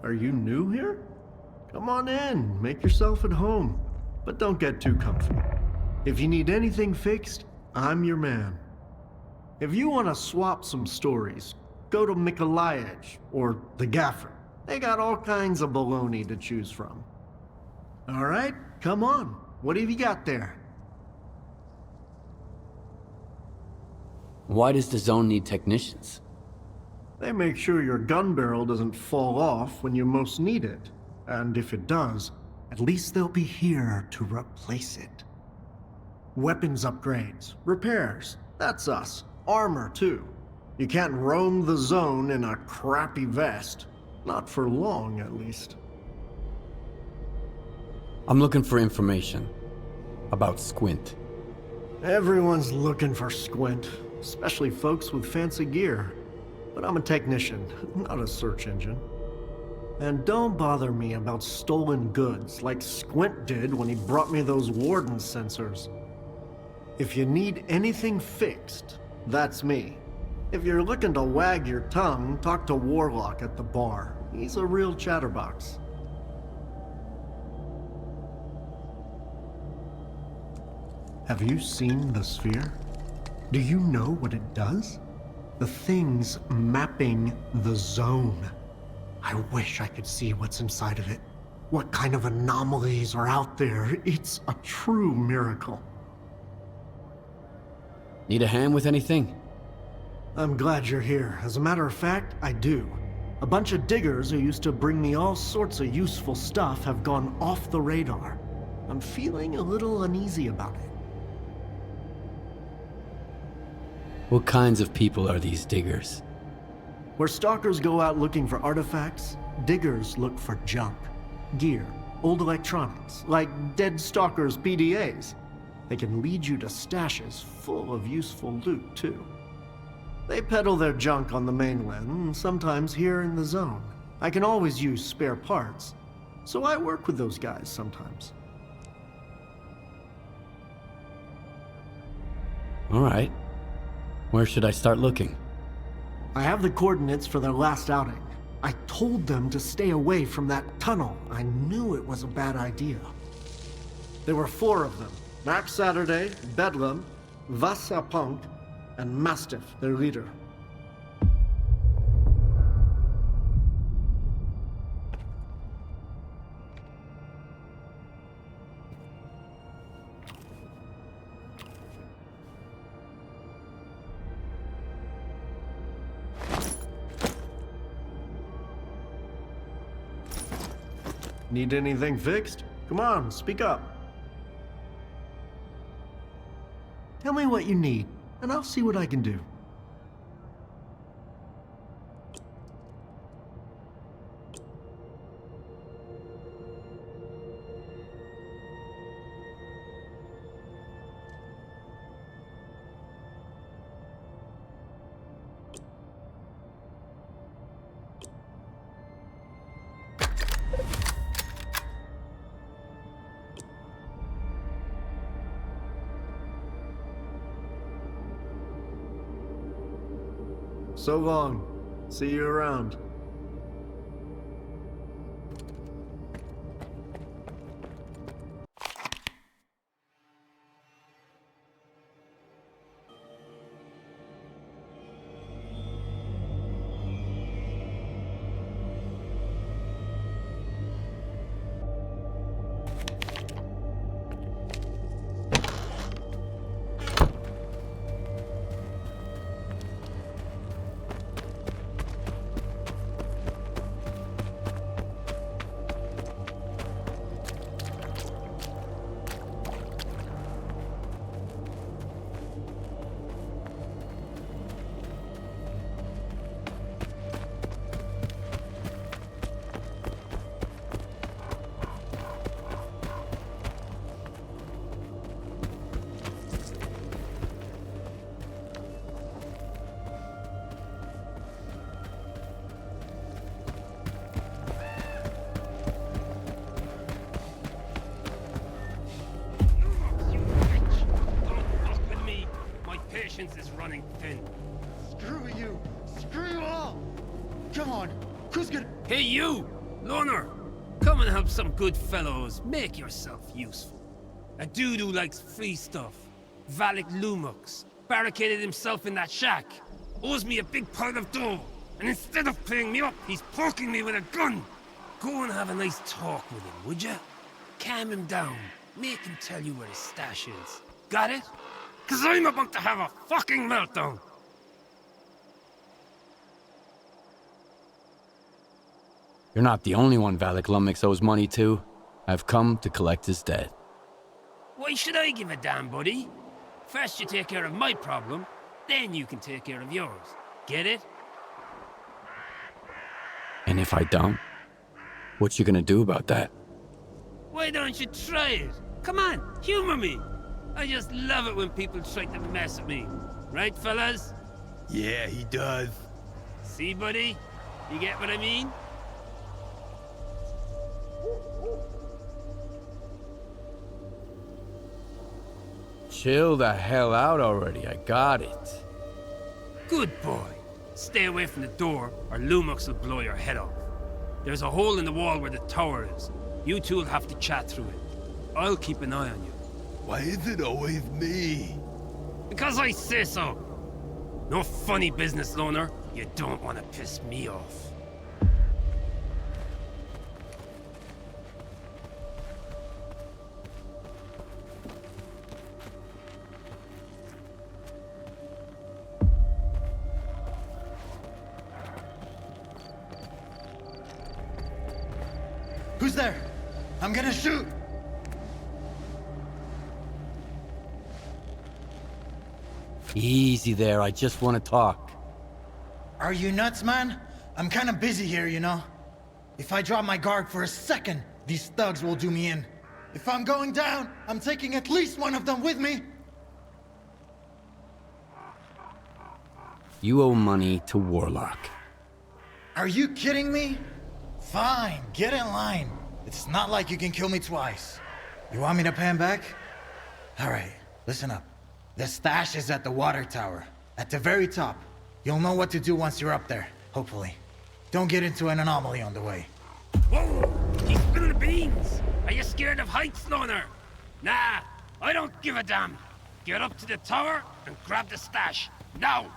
Speaker 19: Are you new here? Come on in, make yourself at home. But don't get too comfy. If you need anything fixed, I'm your man. If you want to swap some stories, go to Mykolaiv or the Gaffer. They got all kinds of baloney to choose from. Alright, come on. What have you got there?
Speaker 5: Why does the zone need technicians?
Speaker 19: They make sure your gun barrel doesn't fall off when you most need it. And if it does, at least they'll be here to replace it. Weapons upgrades, repairs, that's us. Armor, too. You can't roam the zone in a crappy vest. Not for long, at least.
Speaker 5: I'm looking for information about Squint.
Speaker 19: Everyone's looking for Squint, especially folks with fancy gear. But I'm a technician, not a search engine. And don't bother me about stolen goods like Squint did when he brought me those warden sensors. If you need anything fixed, that's me. If you're looking to wag your tongue, talk to Warlock at the bar. He's a real chatterbox. Have you seen the sphere? Do you know what it does? The thing's mapping the zone. I wish I could see what's inside of it. What kind of anomalies are out there? It's a true miracle.
Speaker 5: Need a hand with anything?
Speaker 19: I'm glad you're here. As a matter of fact, I do. A bunch of diggers who used to bring me all sorts of useful stuff have gone off the radar. I'm feeling a little uneasy about it.
Speaker 5: What kinds of people are these diggers?
Speaker 19: Where stalkers go out looking for artifacts, diggers look for junk. Gear, old electronics, like dead stalkers' PDAs. They can lead you to stashes full of useful loot, too. They peddle their junk on the mainland, and sometimes here in the zone. I can always use spare parts, so I work with those guys sometimes.
Speaker 5: All right. Where should I start looking?
Speaker 19: I have the coordinates for their last outing. I told them to stay away from that tunnel. I knew it was a bad idea. There were 4 of them. Max Saturday, Bedlam, Vasa-Punk, and Mastiff, their leader. Need anything fixed? Come on, speak up. Tell me what you need, and I'll see what I can do. So long. See you around.
Speaker 20: Is running thin.
Speaker 21: Screw you! Screw you all! Come on, who's gonna—
Speaker 20: Hey you! Loner! Come and help some good fellows. Make yourself useful. A dude who likes free stuff. Valak Lumux. Barricaded himself in that shack. Owes me a big pile of dough. And instead of paying me up, he's poking me with a gun. Go and have a nice talk with him, would ya? Calm him down. Make him tell you where his stash is. Got it? 'Cause I'm about to have a fucking meltdown!
Speaker 5: You're not the only one Valak Lumix owes money to. I've come to collect his debt.
Speaker 20: Why should I give a damn, buddy? First you take care of my problem, then you can take care of yours. Get it?
Speaker 5: And if I don't? What you gonna do about that?
Speaker 20: Why don't you try it? Come on, humor me! I just love it when people try to mess with me. Right, fellas?
Speaker 21: Yeah, he does.
Speaker 20: See, buddy? You get what I mean?
Speaker 5: Chill the hell out already, I got it.
Speaker 20: Good boy. Stay away from the door, or Lumux will blow your head off. There's a hole in the wall where the tower is. You two will have to chat through it. I'll keep an eye on you.
Speaker 21: Why is it always me?
Speaker 20: Because I say so. No funny business, Loner. You don't want to piss me off.
Speaker 21: Who's there? I'm gonna shoot!
Speaker 5: Easy there, I just want to talk.
Speaker 21: Are you nuts, man? I'm kinda busy here, you know? If I drop my guard for a second, these thugs will do me in. If I'm going down, I'm taking at least one of them with me!
Speaker 5: You owe money to Warlock.
Speaker 21: Are you kidding me? Fine, get in line. It's not like you can kill me twice. You want me to pay him back? Alright, listen up. The stash is at the water tower, at the very top. You'll know what to do once you're up there, hopefully. Don't get into an anomaly on the way.
Speaker 20: Whoa! He's spilling beans! Are you scared of heights, loner? Nah, I don't give a damn. Get up to the tower and grab the stash. Now!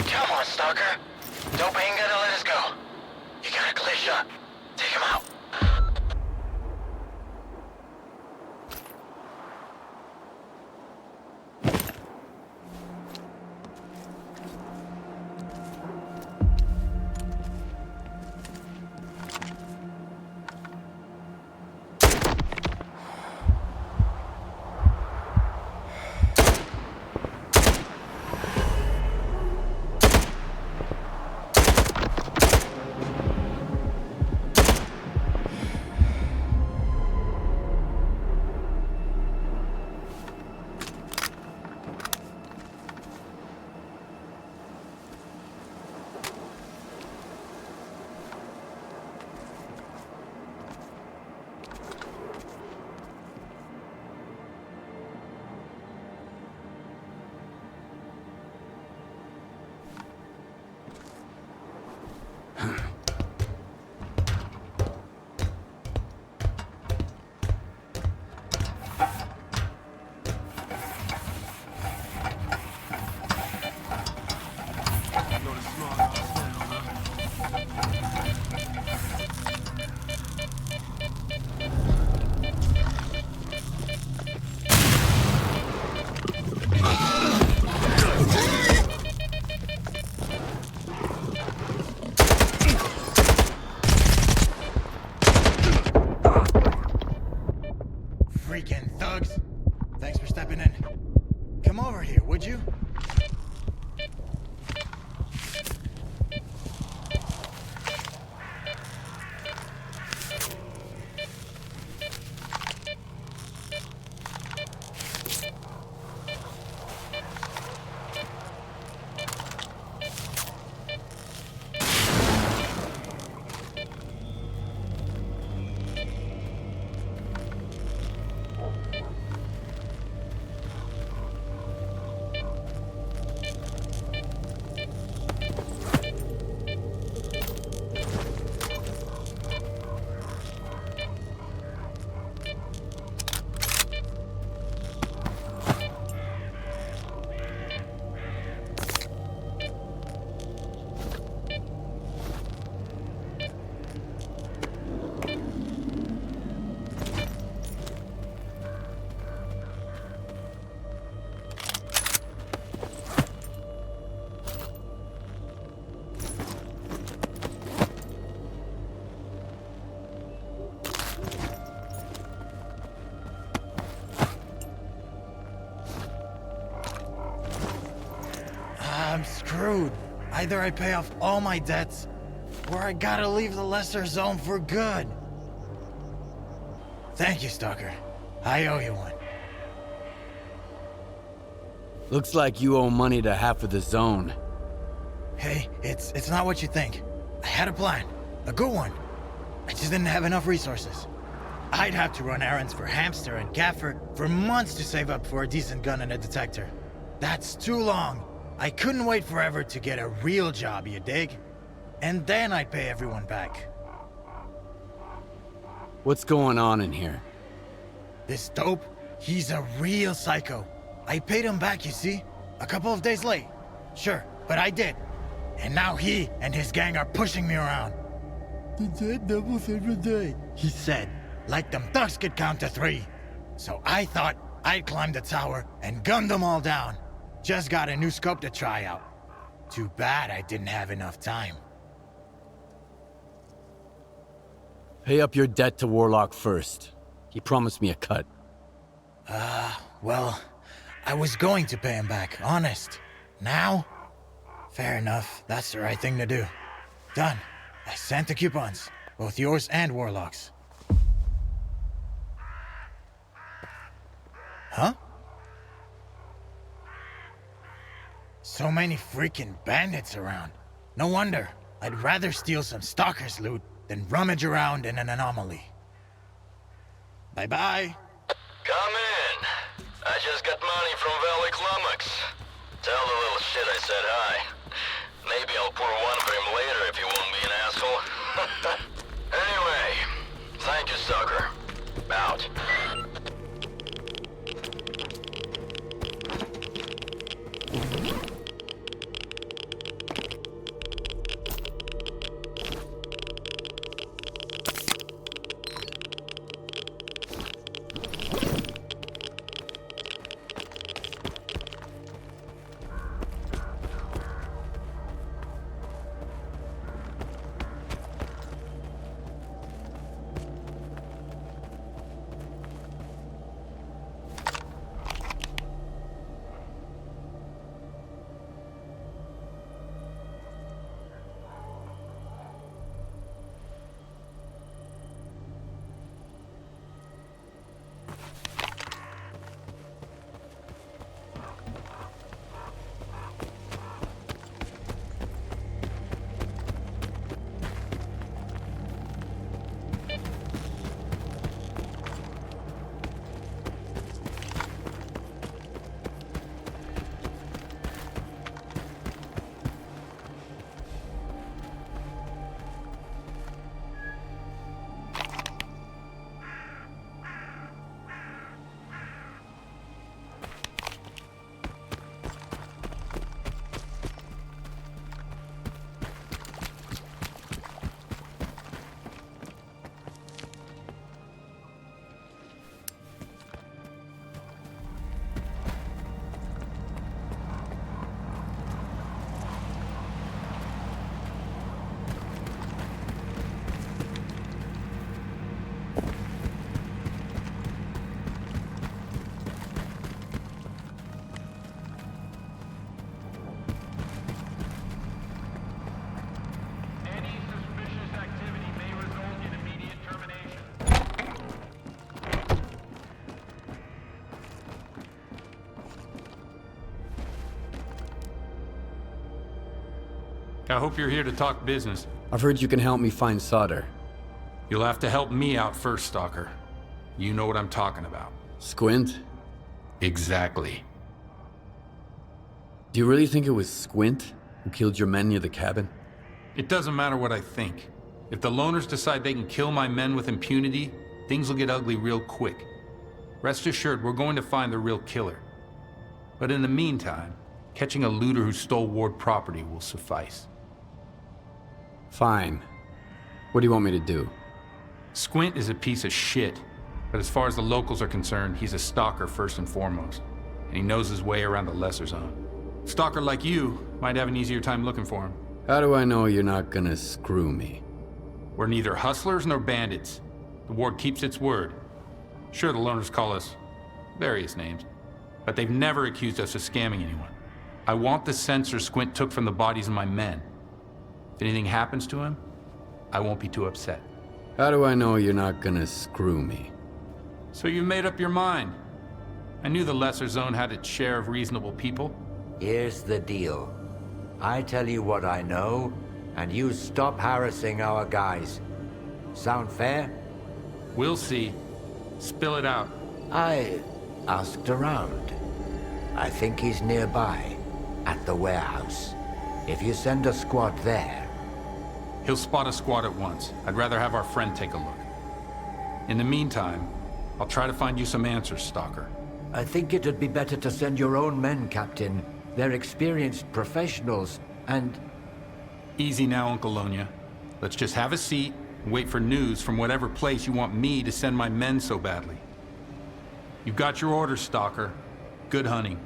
Speaker 7: Come on, Stalker. Dope ain't gonna let us go. You got a clear shot. Take him out.
Speaker 21: Freaking thugs. Thanks for stepping in. Come over here, would you? I'm screwed. Either I pay off all my debts, or I gotta leave the lesser zone for good. Thank you, Stalker. I owe you one.
Speaker 5: Looks like you owe money to half of the zone.
Speaker 21: Hey, it's not what you think. I had a plan. A good one. I just didn't have enough resources. I'd have to run errands for Hamster and Gaffer for months to save up for a decent gun and a detector. That's too long. I couldn't wait forever to get a real job, you dig? And then I'd pay everyone back.
Speaker 5: What's going on in here?
Speaker 21: This dope, he's a real psycho. I paid him back, you see? A couple of days late. Sure, but I did. And now he and his gang are pushing me around. The dead doubles every day, he said. Like them thugs could count to 3. So I thought I'd climb the tower and gun them all down. Just got a new scope to try out. Too bad I didn't have enough time.
Speaker 5: Pay up your debt to Warlock first. He promised me a cut.
Speaker 21: Well, I was going to pay him back, honest. Now? Fair enough, that's the right thing to do. Done. I sent the coupons. Both yours and Warlock's. Huh? So many freaking bandits around. No wonder. I'd rather steal some Stalker's loot than rummage around in an anomaly. Bye-bye.
Speaker 7: Come in. I just got money from Valley Climax. Tell the little shit I said hi. Maybe I'll pour one for him later if he won't be an asshole. Anyway, thank you, Stalker. Out.
Speaker 14: I hope you're here to talk business.
Speaker 5: I've heard you can help me find S.T.A.L.K.E.R.
Speaker 14: You'll have to help me out first, Stalker. You know what I'm talking about.
Speaker 5: Squint?
Speaker 14: Exactly.
Speaker 5: Do you really think it was Squint who killed your men near the cabin?
Speaker 14: It doesn't matter what I think. If the loners decide they can kill my men with impunity, things will get ugly real quick. Rest assured, we're going to find the real killer. But in the meantime, catching a looter who stole Ward property will suffice.
Speaker 5: Fine. What do you want me to do?
Speaker 14: Squint is a piece of shit, but as far as the locals are concerned, he's a stalker first and foremost, and he knows his way around the lesser zone. Stalker like you might have an easier time looking for him.
Speaker 5: How do I know you're not gonna screw me?
Speaker 14: We're neither hustlers nor bandits. The Ward keeps its word. Sure, the loners call us various names, but they've never accused us of scamming anyone. I want the sensor Squint took from the bodies of my men. If anything happens to him, I won't be too upset.
Speaker 5: How do I know you're not gonna screw me?
Speaker 14: So you made up your mind. I knew the Lesser Zone had its share of reasonable people.
Speaker 1: Here's the deal. I tell you what I know, and you stop harassing our guys. Sound fair?
Speaker 14: We'll see. Spill it out.
Speaker 1: I asked around. I think he's nearby, at the warehouse. If you send a squad there...
Speaker 14: He'll spot a squad at once. I'd rather have our friend take a look. In the meantime, I'll try to find you some answers, Stalker.
Speaker 1: I think it'd be better to send your own men, Captain. They're experienced professionals, and...
Speaker 14: Easy now, Uncle Lonya. Let's just have a seat and wait for news from whatever place you want me to send my men so badly. You've got your orders, Stalker. Good hunting.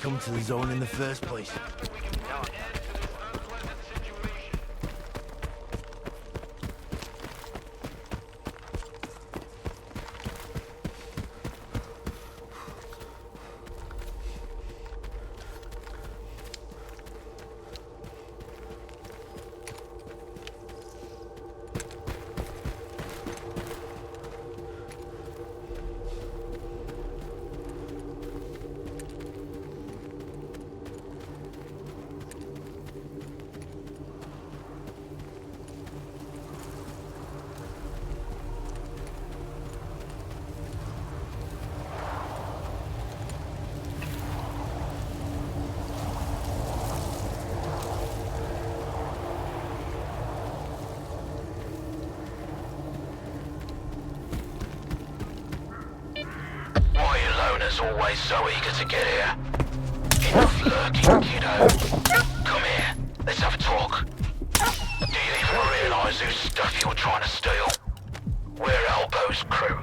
Speaker 22: Come to the zone in the first place.
Speaker 7: Always so eager to get here. Enough lurking, kiddo. Come here, let's have a talk. Do you even realize whose stuff you're trying to steal? We're Elbow's crew.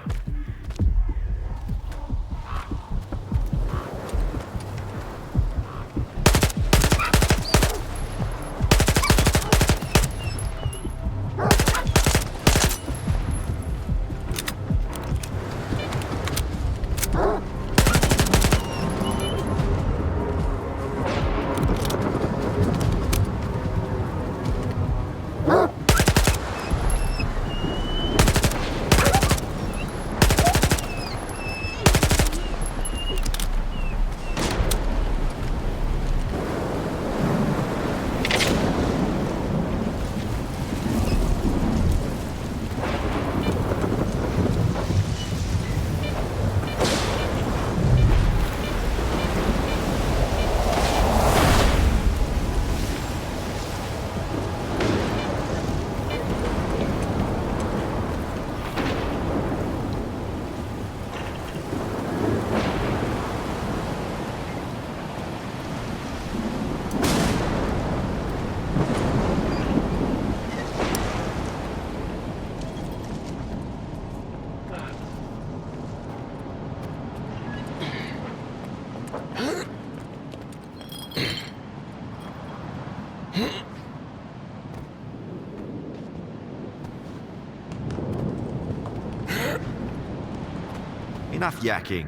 Speaker 22: Enough yakking.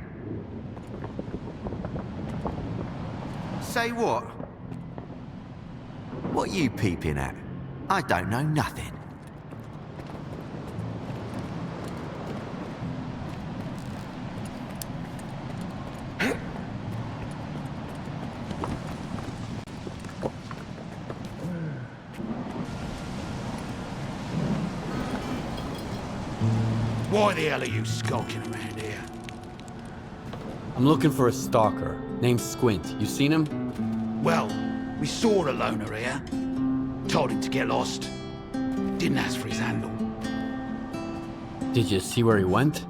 Speaker 22: Say what? What you peeping at? I don't know nothing.
Speaker 21: Why the hell are you skulking around here?
Speaker 5: I'm looking for a stalker named Squint. You seen him?
Speaker 21: Well, we saw the loner here. Told him to get lost. Didn't ask for his handle.
Speaker 5: Did you see where he went?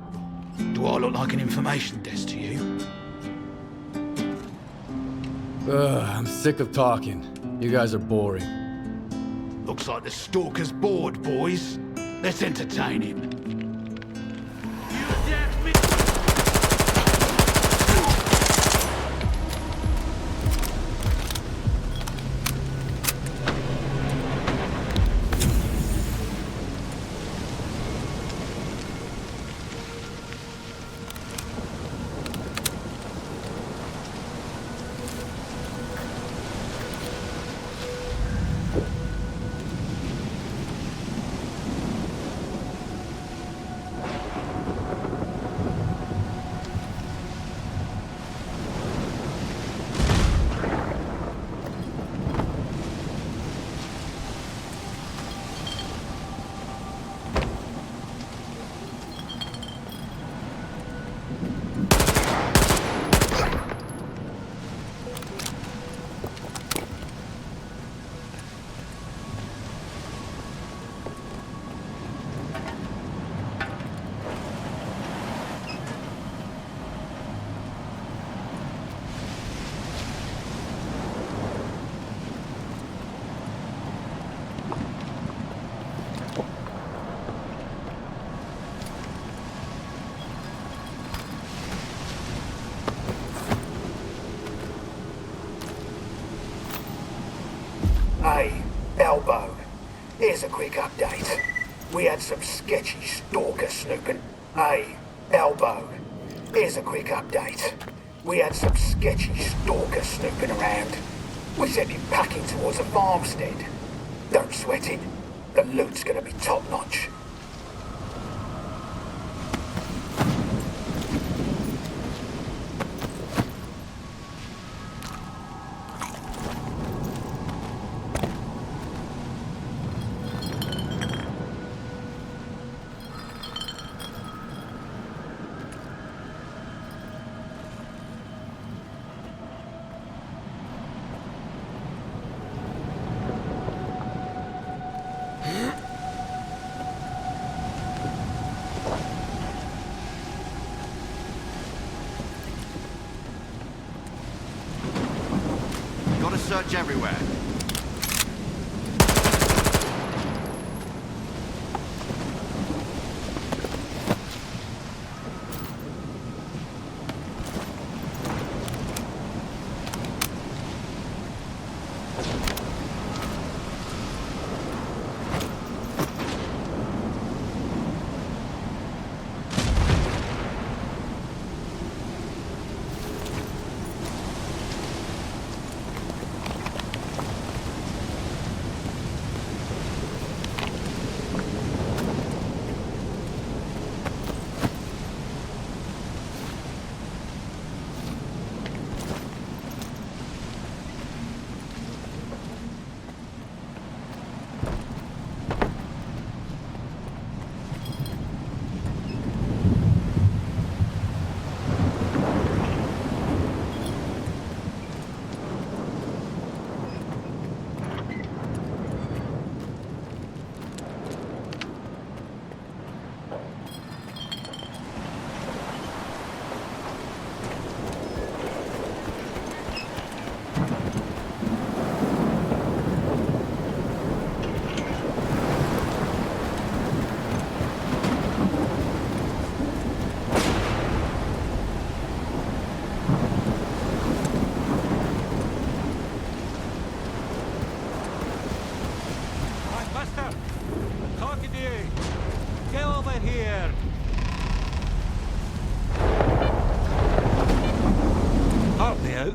Speaker 21: Do I look like an information desk to you?
Speaker 5: I'm sick of talking. You guys are boring.
Speaker 10: Looks like the Stalker's bored, boys. Let's entertain him.
Speaker 2: Hey, Elbow. Here's a quick update. We had some sketchy stalker snooping. Hey, Elbow. Here's a quick update. We had some sketchy stalker snooping around. We sent him packing towards a farmstead. Don't sweat it. The loot's gonna be top-notch.
Speaker 22: Gotta search everywhere.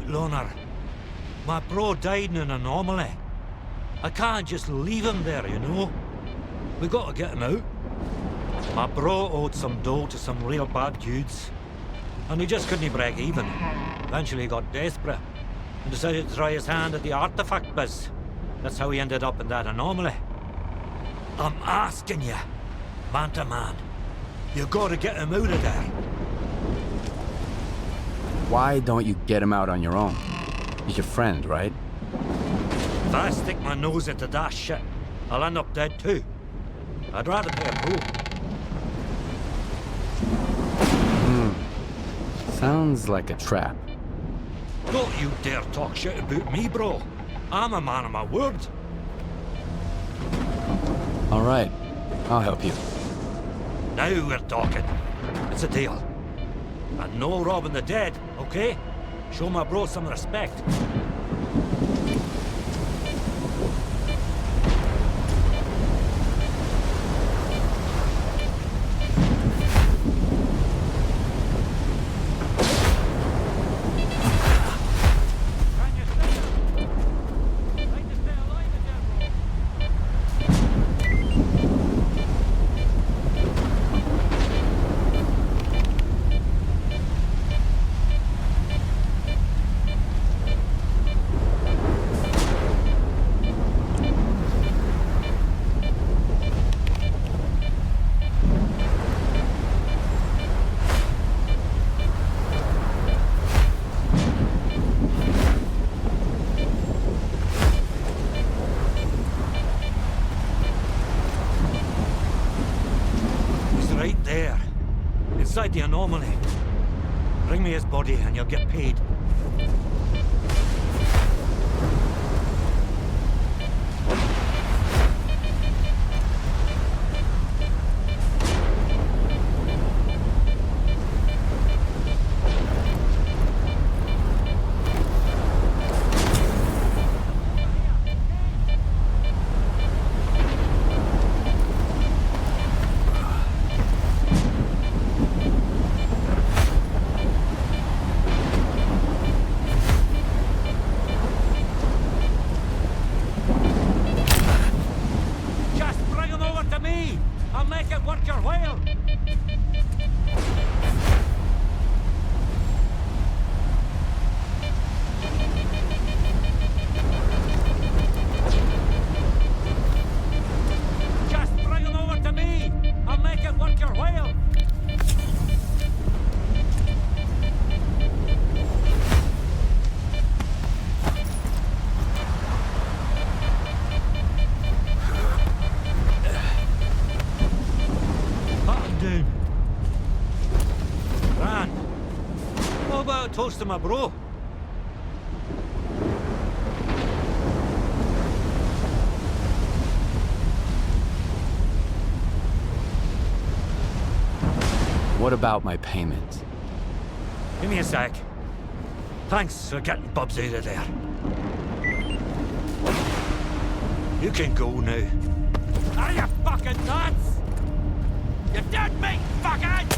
Speaker 3: Loner. My bro died in an anomaly. I can't just leave him there, you know. We gotta get him out. My bro owed some dough to some real bad dudes, and he just couldn't break even. Eventually he got desperate and decided to try his hand at the artifact biz. That's how he ended up in that anomaly. I'm asking you, man to man, you gotta get him out of there.
Speaker 5: Why don't you get him out on your own? He's your friend, right?
Speaker 3: If I stick my nose into that shit, I'll end up dead too. I'd rather pay a fool.
Speaker 5: Sounds like a trap.
Speaker 3: Don't you dare talk shit about me, bro. I'm a man of my word.
Speaker 5: All right, I'll help you.
Speaker 3: Now we're talking. It's a deal. And no robbing the dead, okay? Show my bro some respect. Inside the anomaly. Bring me his body and you'll get paid. Toast to my bro.
Speaker 5: What about my payment?
Speaker 3: Give me a sec. Thanks for getting Bubs out of there. You can go now. Are you fucking nuts? You dead meat, fuckhead!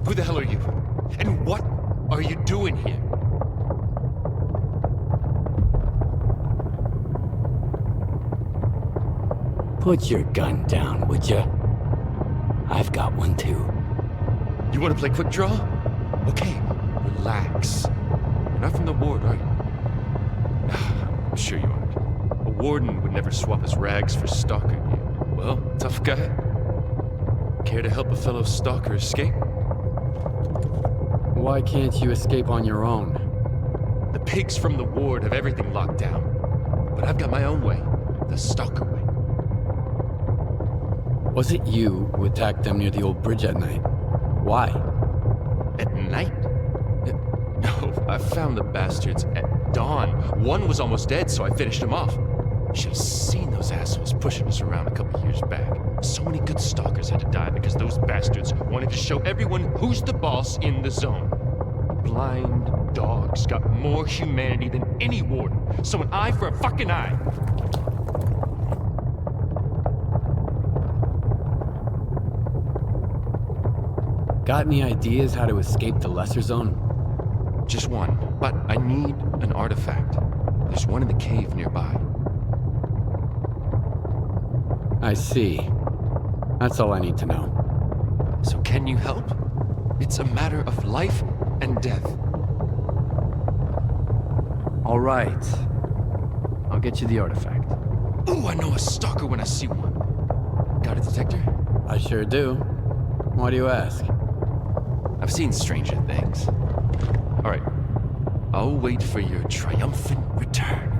Speaker 15: Who the hell are you? And what are you doing here?
Speaker 5: Put your gun down, would ya? I've got one too.
Speaker 15: You want to play quick draw? Okay, relax. You're not from the ward, are you? I'm sure you aren't. A warden would never swap his rags for stalker gear. Well, tough guy. Care to help a fellow stalker escape?
Speaker 5: Why can't you escape on your own?
Speaker 15: The pigs from the ward have everything locked down. But I've got my own way. The stalker way.
Speaker 5: Was it you who attacked them near the old bridge at night? Why?
Speaker 15: At night? No, I found the bastards at dawn. One was almost dead, so I finished him off. You should have seen those assholes pushing us around a couple years back. So many good stalkers had to die because those bastards wanted to show everyone who's the boss in the zone. Blind dogs got more humanity than any warden. So an eye for a fucking eye.
Speaker 5: Got any ideas how to escape the lesser zone?
Speaker 15: Just one, but I need an artifact. There's one in the cave nearby.
Speaker 5: I see. That's all I need to know.
Speaker 15: So can you help? It's a matter of life and death.
Speaker 5: All right. I'll get you the artifact.
Speaker 15: Ooh, I know a stalker when I see one. Got a detector?
Speaker 5: I sure do. Why do you ask?
Speaker 15: I've seen stranger things. All right. I'll wait for your triumphant return.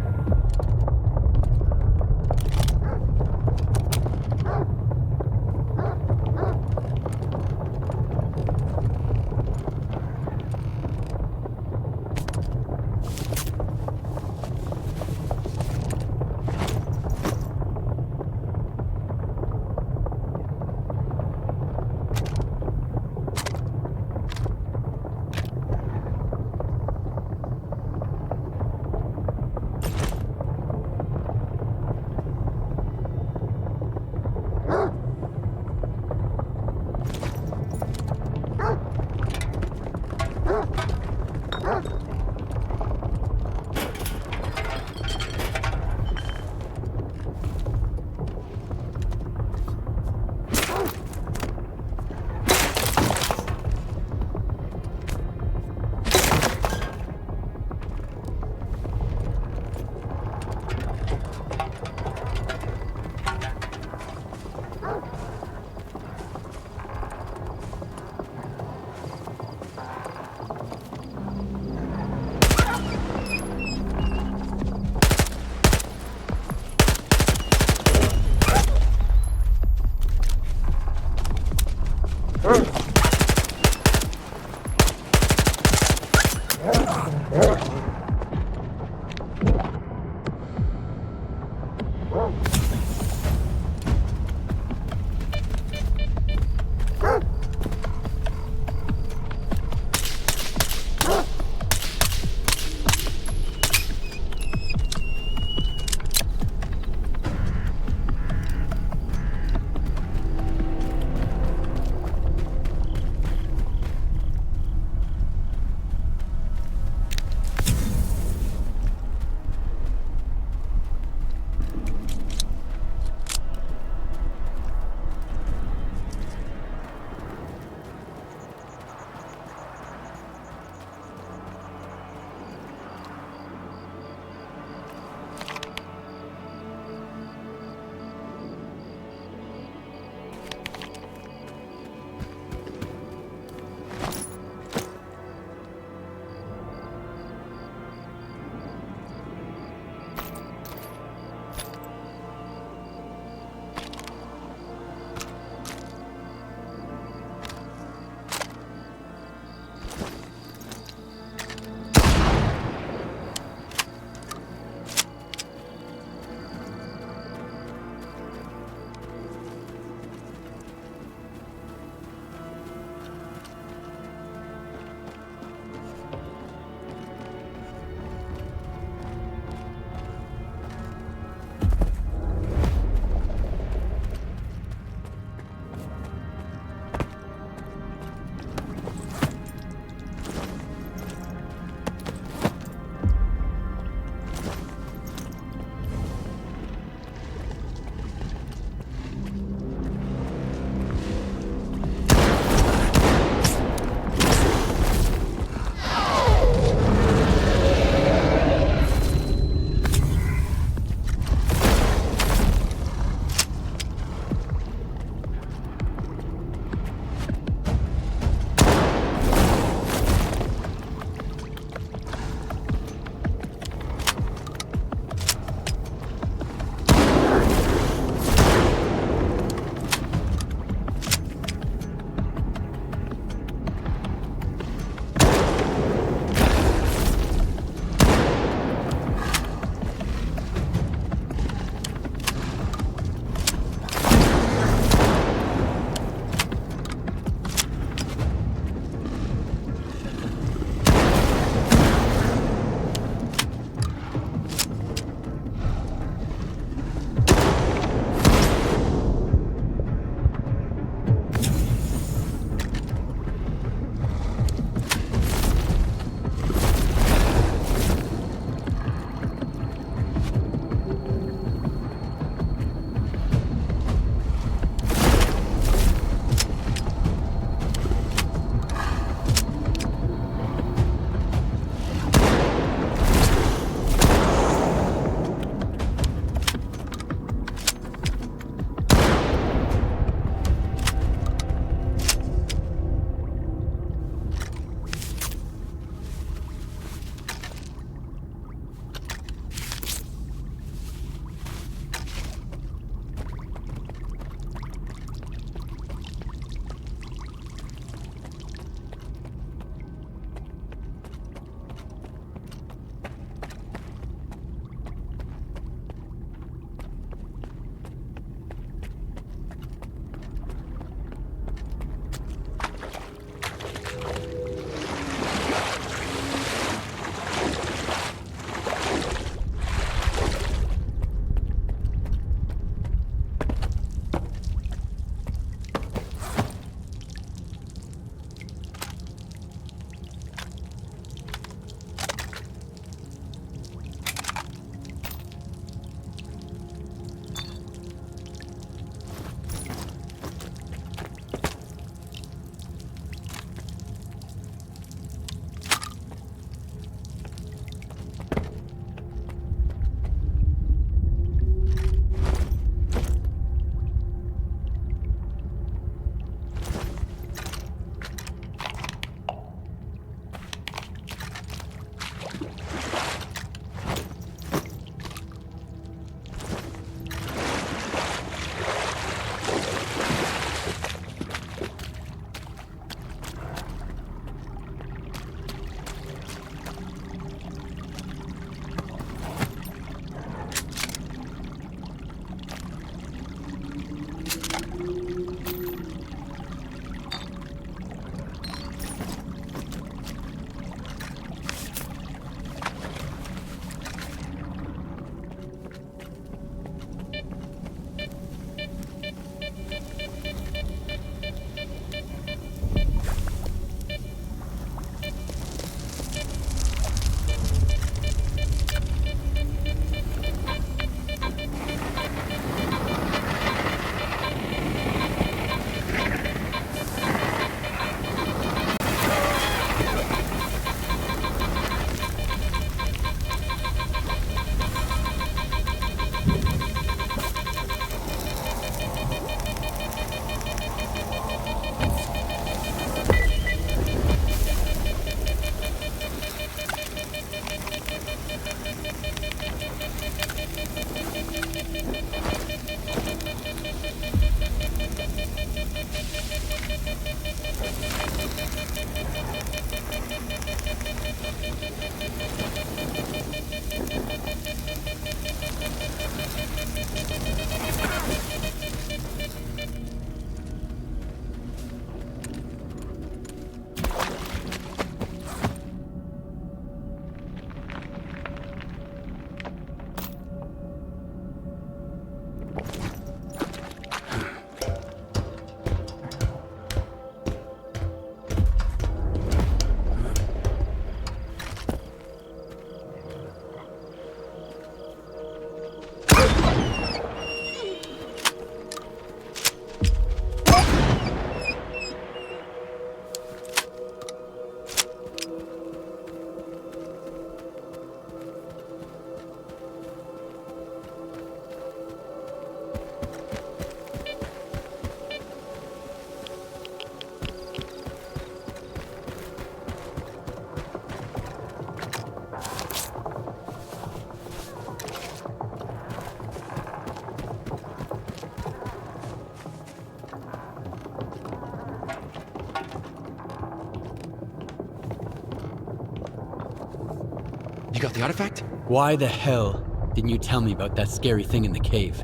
Speaker 15: You got the artifact?
Speaker 5: Why the hell didn't you tell me about that scary thing in the cave?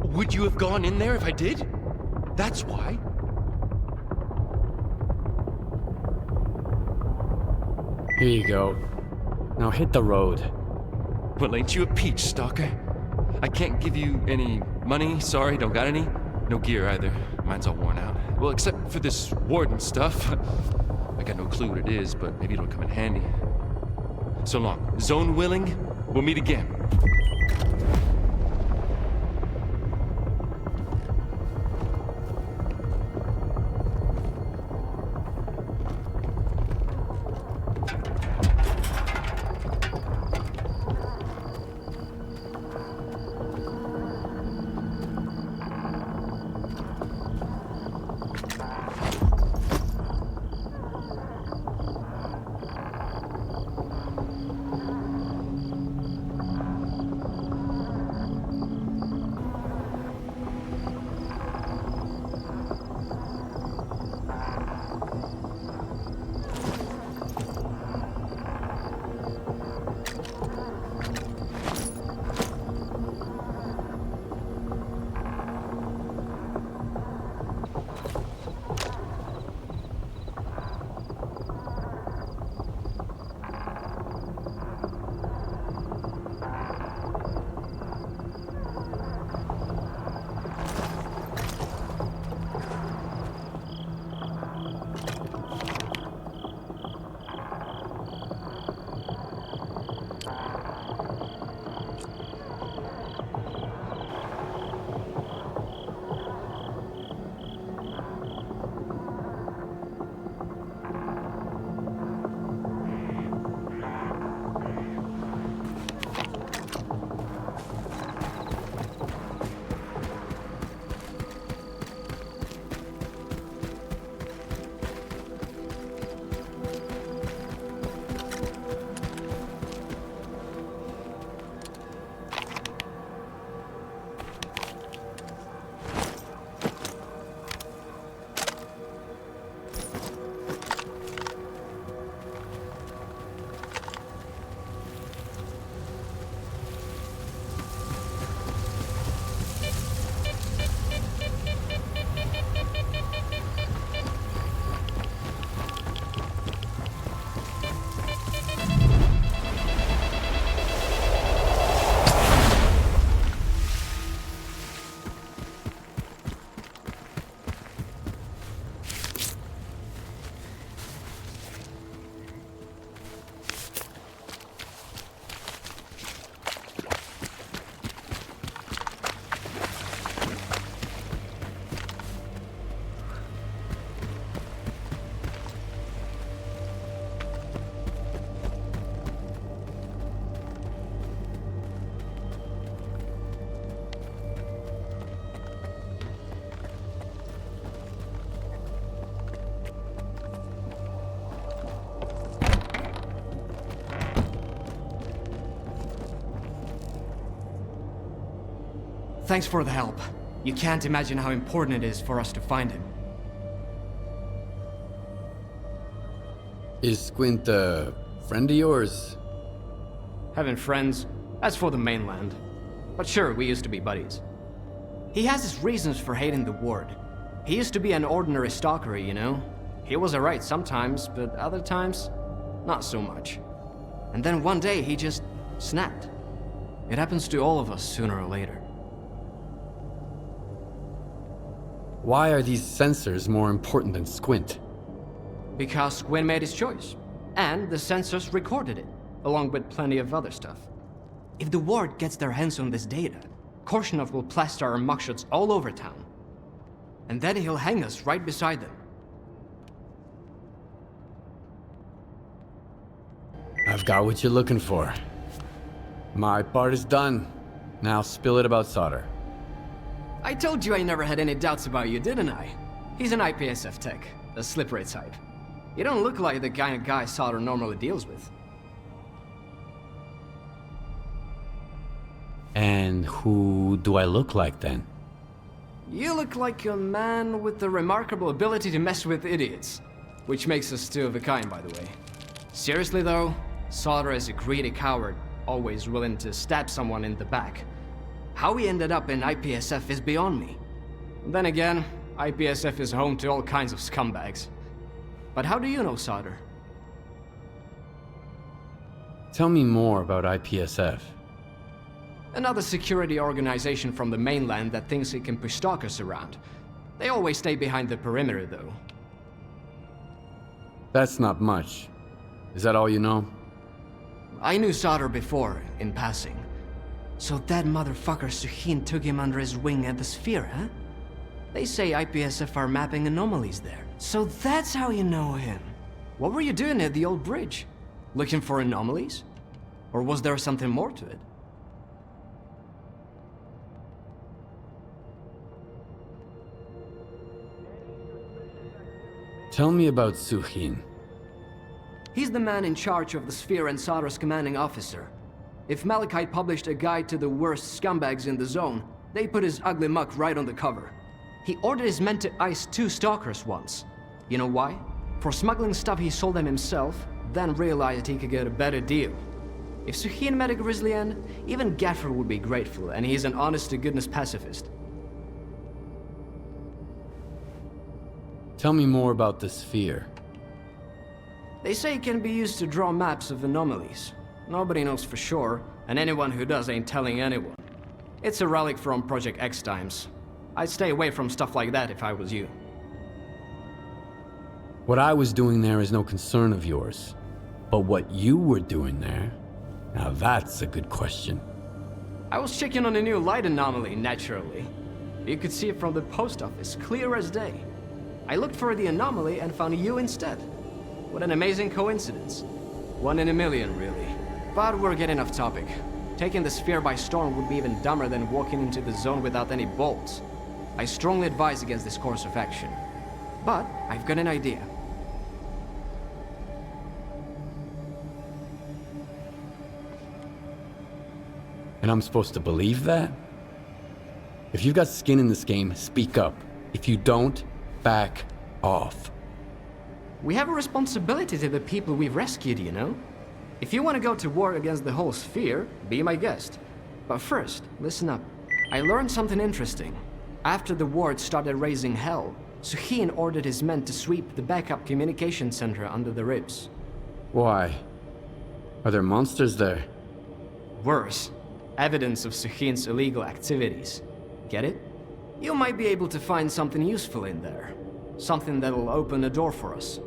Speaker 15: Would you have gone in there if I did? That's why.
Speaker 5: Here you go. Now hit the road.
Speaker 15: Well, ain't you a peach, Stalker? I can't give you any money, sorry, don't got any. No gear either, mine's all worn out. Well, except for this warden stuff. I got no clue what it is, but maybe it'll come in handy. So long. Zone willing, we'll meet again.
Speaker 12: Thanks for the help. You can't imagine how important it is for us to find him.
Speaker 5: Is Squint a friend of yours?
Speaker 12: Having friends, that's for the mainland. But sure, we used to be buddies. He has his reasons for hating the ward. He used to be an ordinary stalker, you know? He was alright sometimes, but other times, not so much. And then one day he just snapped. It happens to all of us sooner or later.
Speaker 5: Why are these sensors more important than Squint?
Speaker 12: Because Squint made his choice. And the sensors recorded it, along with plenty of other stuff. If the ward gets their hands on this data, Korshunov will plaster our mugshots all over town. And then he'll hang us right beside them.
Speaker 5: I've got what you're looking for. My part is done. Now spill it about Solder.
Speaker 12: I told you I never had any doubts about you, didn't I? He's an IPSF tech, a slippery type. You don't look like the kind of guy Solder normally deals with.
Speaker 5: And who do I look like then?
Speaker 12: You look like a man with the remarkable ability to mess with idiots. Which makes us two of a kind, by the way. Seriously though,
Speaker 6: S.T.A.L.K.E.R is a greedy coward, always willing to stab someone in the back. How he ended up in IPSF is beyond me. Then again, IPSF is home to all kinds of scumbags. But how do you know S.T.A.L.K.E.R?
Speaker 5: Tell me more about IPSF.
Speaker 6: Another security organization from the mainland that thinks it can push stalkers around. They always stay behind the perimeter, though.
Speaker 5: That's not much. Is that all you know?
Speaker 6: I knew S.T.A.L.K.E.R before, in passing. So that motherfucker S.T.A.L.K.E.R took him under his wing at the Sphere, huh? They say IPSF are mapping anomalies there. So that's how you know him. What were you doing at the old bridge? Looking for anomalies? Or was there something more to it?
Speaker 5: Tell me about S.T.A.L.K.E.R.
Speaker 6: He's the man in charge of the Sphere and S.T.A.L.K.E.R's commanding officer. If Malachite published a guide to the worst scumbags in the zone, they put his ugly muck right on the cover. He ordered his men to ice 2 stalkers once. You know why? For smuggling stuff he sold them himself, then realized he could get a better deal. If S.T.A.L.K.E.R met a grisly end, even Gaffer would be grateful, and he's an honest-to-goodness pacifist.
Speaker 5: Tell me more about the Sphere.
Speaker 6: They say it can be used to draw maps of anomalies. Nobody knows for sure, and anyone who does ain't telling anyone. It's a relic from Project X times. I'd stay away from stuff like that if I was you.
Speaker 5: What I was doing there is no concern of yours. But what you were doing there, now that's a good question.
Speaker 6: I was checking on a new light anomaly, naturally. You could see it from the post office, clear as day. I looked for the anomaly and found you instead. What an amazing coincidence. 1 in a million, really. But we're getting off topic. Taking the Sphere by storm would be even dumber than walking into the zone without any bolts. I strongly advise against this course of action. But I've got an idea.
Speaker 5: And I'm supposed to believe that? If you've got skin in this game, speak up. If you don't, back off.
Speaker 6: We have a responsibility to the people we've rescued, you know? If you want to go to war against the whole Sphere, be my guest. But first, listen up. I learned something interesting. After the ward started raising hell, S.T.A.L.K.E.R ordered his men to sweep the backup communication center under the ribs.
Speaker 5: Why? Are there monsters there?
Speaker 6: Worse. Evidence of S.T.A.L.K.E.R's illegal activities. Get it? You might be able to find something useful in there. Something that'll open a door for us.